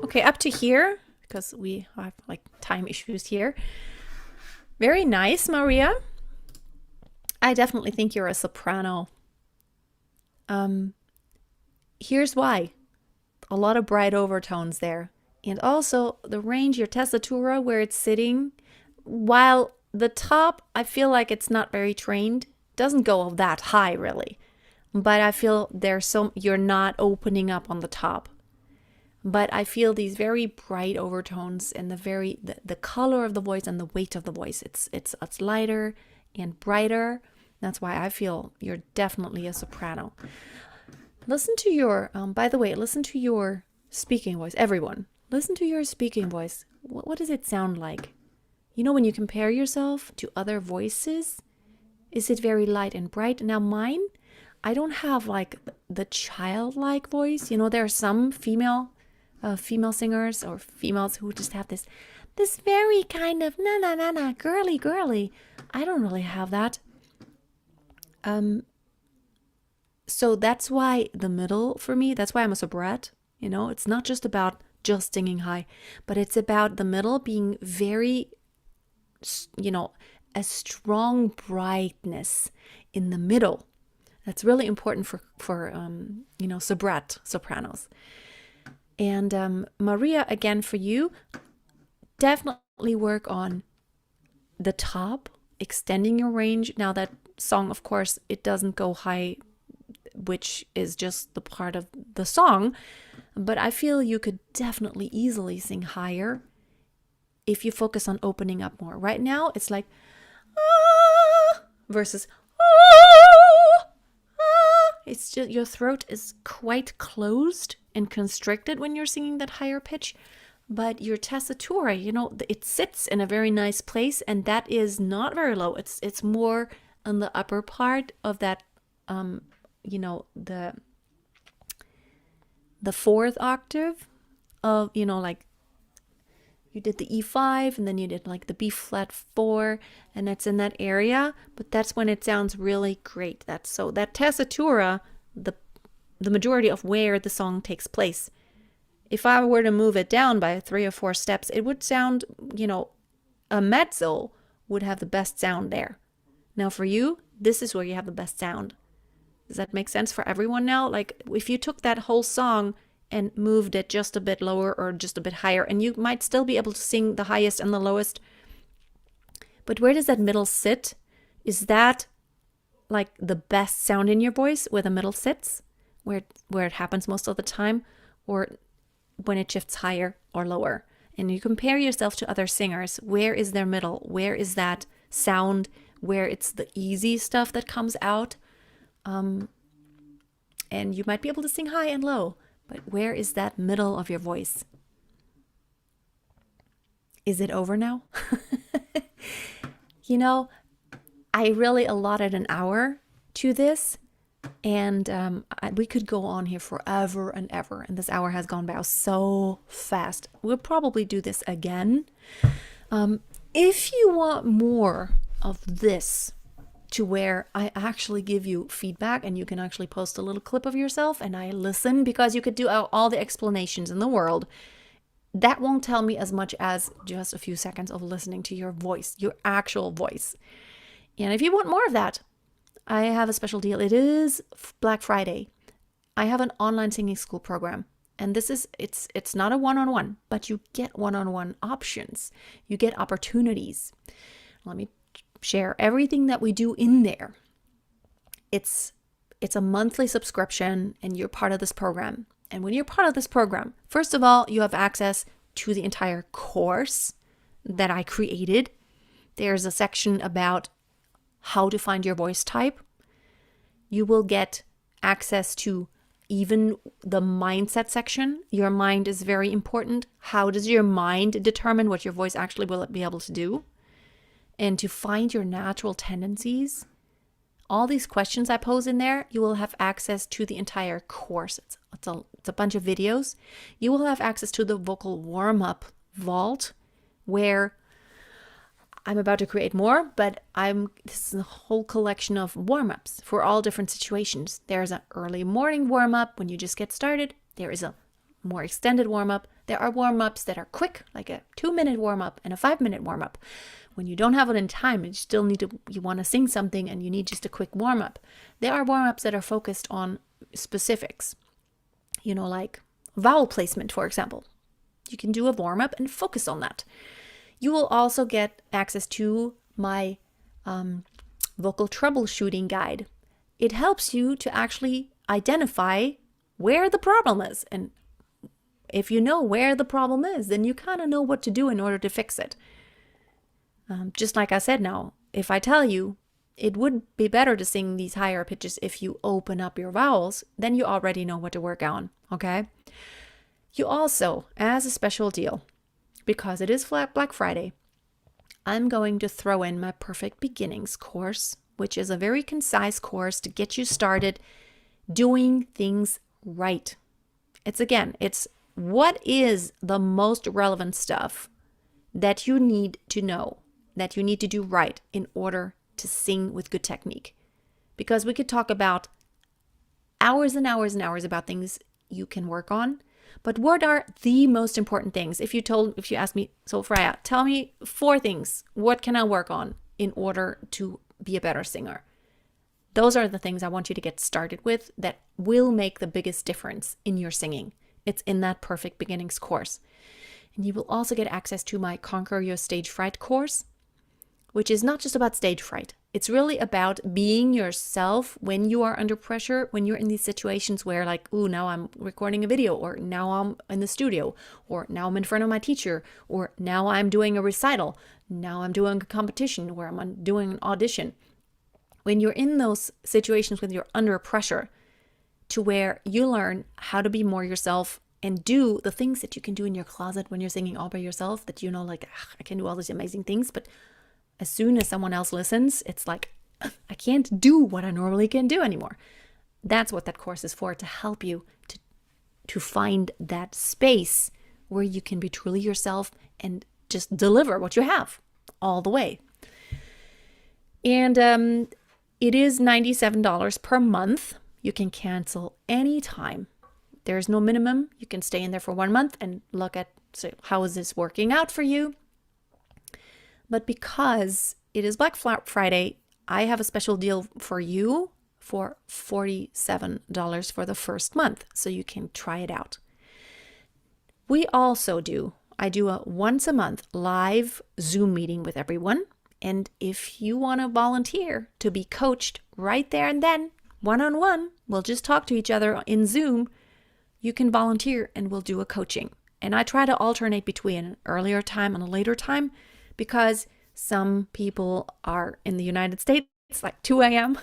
Okay, up to here, because we have like time issues here. Very nice, Maria. I definitely think you're a soprano. Here's why. A lot of bright overtones there. And also the range, your tessitura, where it's sitting, while the top, I feel like it's not very trained, doesn't go that high really. But I feel you're not opening up on the top. But I feel these very bright overtones and the color of the voice and the weight of the voice. It's lighter and brighter. That's why I feel you're definitely a soprano. Listen to your, by the way, listen to your speaking voice. Everyone, listen to your speaking voice. What does it sound like? You know, when you compare yourself to other voices, is it very light and bright? Now mine, I don't have like the childlike voice. You know, there are some female singers or females who just have this very kind of na girly. I don't really have that. So that's why the middle for me, that's why I'm a soubrette. You know, it's not just about just singing high, but it's about the middle being very, you know, a strong brightness in the middle. That's really important for you know, soubrette sopranos. And Maria, again for you, definitely work on the top, extending your range. Now that song, of course, it doesn't go high, which is just the part of the song, but I feel you could definitely easily sing higher if you focus on opening up more. Right now, it's like ah, versus ah, ah. It's just your throat is quite closed and constricted when you're singing that higher pitch, but your tessitura, you know, it sits in a very nice place, and that is not very low. It's more on the upper part of that, you know, the fourth octave of, you know, like you did the E5 and then you did like the B flat 4, and it's in that area, but that's when it sounds really great. That's so that tessitura, the majority of where the song takes place. If I were to move it down by 3 or 4 steps, it would sound, you know, a mezzo would have the best sound there. Now for you, this is where you have the best sound. Does that make sense for everyone now? Like if you took that whole song and moved it just a bit lower or just a bit higher, and you might still be able to sing the highest and the lowest. But where does that middle sit? Is that like the best sound in your voice where the middle sits? Where it happens most of the time? Or when it shifts higher or lower? And you compare yourself to other singers. Where is their middle? Where is that sound? Where it's the easy stuff that comes out? And you might be able to sing high and low, but where is that middle of your voice? Is it over now? You know, I really allotted an hour to this, and we could go on here forever and ever, and this hour has gone by so fast. We'll probably do this again. If you want more of this, to where I actually give you feedback and you can actually post a little clip of yourself and I listen, because you could do all the explanations in the world. That won't tell me as much as just a few seconds of listening to your voice, your actual voice. And if you want more of that, I have a special deal. It is Black Friday. I have an online singing school program. And this is, it's not a one-on-one, but you get one-on-one options. You get opportunities. Let me share everything that we do in there. It's a monthly subscription, and you're part of this program. And when you're part of this program, first of all, you have access to the entire course that I created. There's a section about how to find your voice type. You will get access to even the mindset section. Your mind is very important. How does your mind determine what your voice actually will be able to do? And to find your natural tendencies. All these questions I pose in there, you will have access to the entire course. It's a bunch of videos. You will have access to the vocal warm-up vault, where I'm about to create more, but this is a whole collection of warm-ups for all different situations. There's an early morning warm-up when you just get started. There is a more extended warm-up. There are warm-ups that are quick, like a 2-minute warm-up and a 5-minute warm-up. When you don't have it in time, you want to sing something and you need just a quick warm-up. There are warm-ups that are focused on specifics, like vowel placement, for example. You can do a warm-up and focus on that. You will also get access to my vocal troubleshooting guide. It helps you to actually identify where the problem is. And if you know where the problem is, then you kind of know what to do in order to fix it. Just like I said now, if I tell you it would be better to sing these higher pitches if you open up your vowels, then you already know what to work on, okay? You also, as a special deal, because it is Black Friday, I'm going to throw in my Perfect Beginnings course, which is a very concise course to get you started doing things right. It's what is the most relevant stuff that you need to know, that you need to do right in order to sing with good technique. Because we could talk about hours and hours and hours about things you can work on, but what are the most important things? If you asked me, so Freya, tell me 4 things. What can I work on in order to be a better singer? Those are the things I want you to get started with that will make the biggest difference in your singing. It's in that Perfect Beginnings course. And you will also get access to my Conquer Your Stage Fright course, which is not just about stage fright. It's really about being yourself when you are under pressure, when you're in these situations where now I'm recording a video, or now I'm in the studio, or now I'm in front of my teacher, or now I'm doing a recital, now I'm doing a competition, where I'm doing an audition. When you're in those situations when you're under pressure, to where you learn how to be more yourself and do the things that you can do in your closet when you're singing all by yourself, that I can do all these amazing things, but as soon as someone else listens, it's like, I can't do what I normally can do anymore. That's what that course is for, to help you to find that space where you can be truly yourself and just deliver what you have all the way. And it is $97 per month. You can cancel anytime. There's no minimum. You can stay in there for 1 month and look at how is this working out for you. But because it is Black Friday, I have a special deal for you for $47 for the first month, so you can try it out. I do a once a month live Zoom meeting with everyone. And if you want to volunteer to be coached right there and then, one-on-one, we'll just talk to each other in Zoom, you can volunteer and we'll do a coaching. And I try to alternate between an earlier time and a later time, because some people are in the United States, it's like 2 a.m.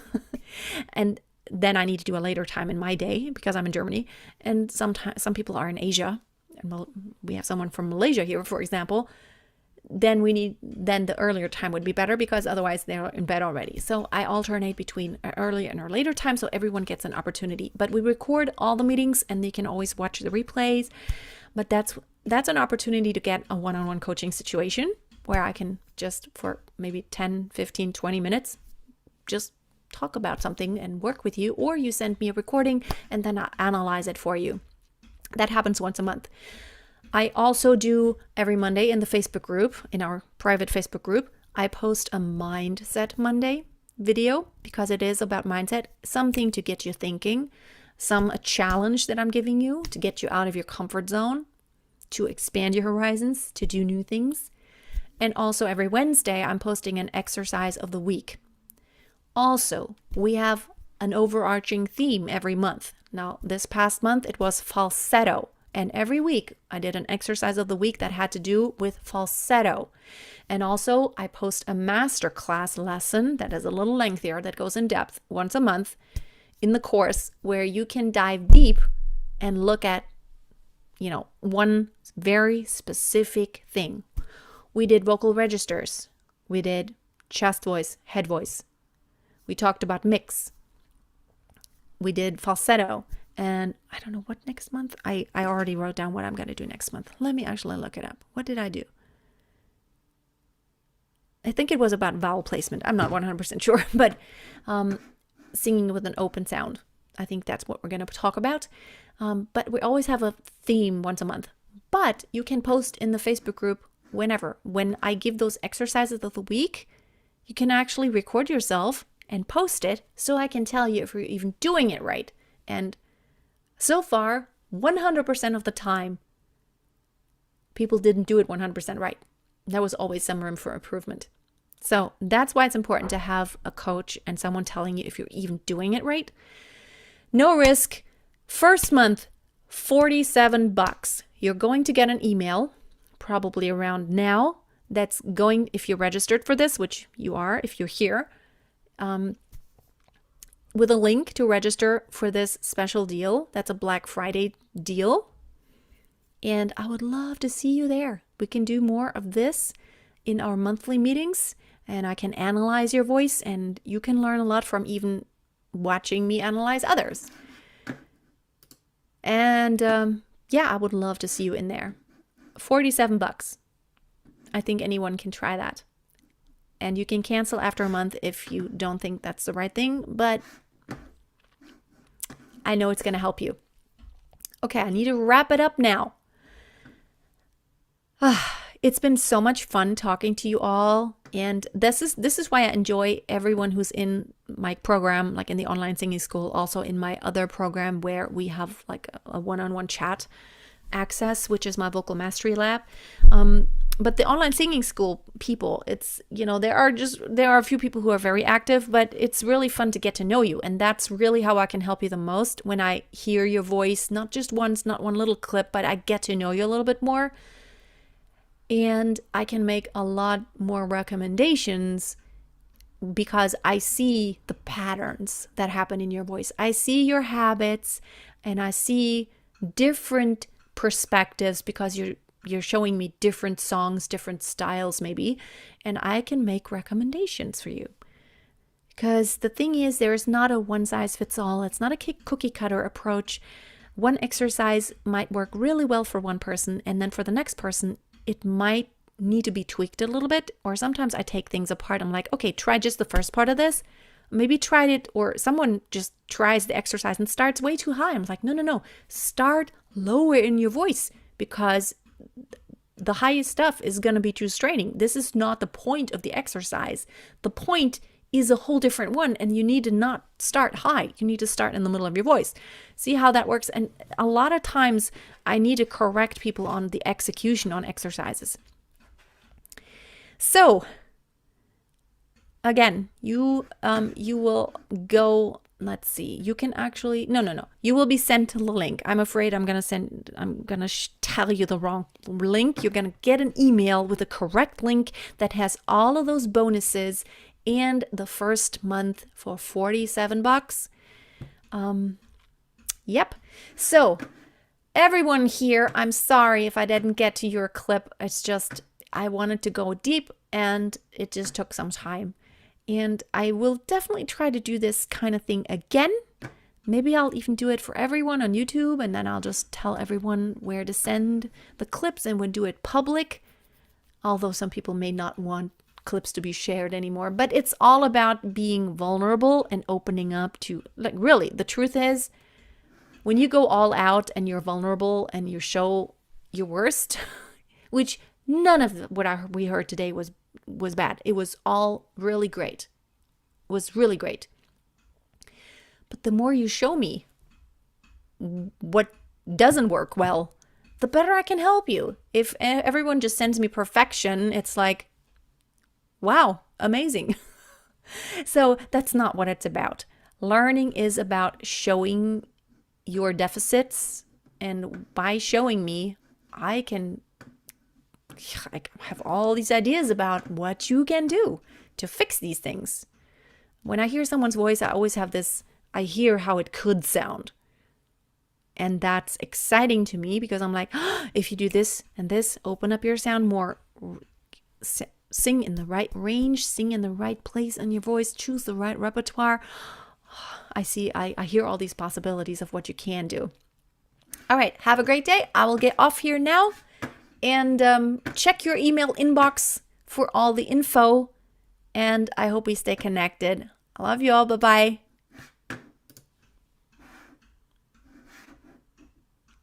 and then I need to do a later time in my day because I'm in Germany. And some people are in Asia, and we have someone from Malaysia here, for example. Then the earlier time would be better, because otherwise they're in bed already. So I alternate between an early and a later time, so everyone gets an opportunity. But we record all the meetings and they can always watch the replays. But that's an opportunity to get a one-on-one coaching situation where I can just, for maybe 10, 15, 20 minutes, just talk about something and work with you, or you send me a recording and then I analyze it for you. That happens once a month. I also do every Monday in the Facebook group, in our private Facebook group, I post a Mindset Monday video, because it is about mindset, something to get you thinking, a challenge that I'm giving you to get you out of your comfort zone, to expand your horizons, to do new things. And also every Wednesday, I'm posting an exercise of the week. Also, we have an overarching theme every month. Now, this past month, it was falsetto. And every week, I did an exercise of the week that had to do with falsetto. And also, I post a masterclass lesson that is a little lengthier, that goes in depth once a month in the course, where you can dive deep and look at, one very specific thing. We did vocal registers. We did chest voice, head voice. We talked about mix. We did falsetto. And I don't know what next month. I already wrote down what I'm going to do next month. Let me actually look it up. What did I do? I think it was about vowel placement. I'm not 100% sure, but singing with an open sound. I think that's what we're going to talk about. But we always have a theme once a month. But you can post in the Facebook group whenever. When I give those exercises of the week, you can actually record yourself and post it so I can tell you if you're even doing it right. And so far, 100% of the time, people didn't do it 100% right. There was always some room for improvement. So that's why it's important to have a coach and someone telling you if you're even doing it right. No risk. First month, $47. You're going to get an email, probably around now, that's going, if you're registered for this, which you are if you're here, with a link to register for this special deal. That's a Black Friday deal. And I would love to see you there. We can do more of this in our monthly meetings, and I can analyze your voice, and you can learn a lot from even watching me analyze others. And I would love to see you in there. $47. I think anyone can try that. And you can cancel after a month if you don't think that's the right thing, but I know it's going to help you. Okay, I need to wrap it up now. It's been so much fun talking to you all, and this is why I enjoy everyone who's in my program, like in the online singing school, also in my other program where we have like a one-on-one chat access, which is my vocal mastery lab. But the online singing school people, it's, there are a few people who are very active, but it's really fun to get to know you. And that's really how I can help you the most, when I hear your voice, not just once, not one little clip, but I get to know you a little bit more. And I can make a lot more recommendations because I see the patterns that happen in your voice. I see your habits, and I see different perspectives because you're showing me different songs, different styles maybe, and I can make recommendations for you. Because the thing is, there is not a one size fits all. It's not a cookie cutter approach. One exercise might work really well for one person, and then for the next person, it might need to be tweaked a little bit. Or sometimes I take things apart. I'm like, okay, try just the first part of this. Maybe tried it, or someone just tries the exercise and starts way too high. I'm like, no. Start lower in your voice, because the highest stuff is going to be too straining. This is not the point of the exercise. The point is a whole different one, and you need to not start high. You need to start in the middle of your voice. See how that works? And a lot of times I need to correct people on the execution on exercises. So again, you will go, let's see, you can actually, no. You will be sent to the link. I'm afraid I'm going to tell you the wrong link. You're going to get an email with the correct link that has all of those bonuses and the first month for $47. Yep. So everyone here, I'm sorry if I didn't get to your clip. It's just, I wanted to go deep and it just took some time. And I will definitely try to do this kind of thing again. Maybe I'll even do it for everyone on YouTube, and then I'll just tell everyone where to send the clips, and we'll do it public. Although some people may not want clips to be shared anymore. But it's all about being vulnerable and opening up to, like, really, the truth is, when you go all out and you're vulnerable and you show your worst, which none of what we heard today was bad. It was all really great. It was really great. But the more you show me what doesn't work well, the better I can help you. If everyone just sends me perfection, it's like, wow, amazing. So that's not what it's about. Learning is about showing your deficits, and by showing me, I have all these ideas about what you can do to fix these things. When I hear someone's voice, I always have this, I hear how it could sound. And that's exciting to me because I'm like, if you do this and this, open up your sound more, sing in the right range, sing in the right place in your voice, choose the right repertoire. I hear all these possibilities of what you can do. All right, have a great day. I will get off here now. And check your email inbox for all the info. And I hope we stay connected. I love you all. Bye-bye.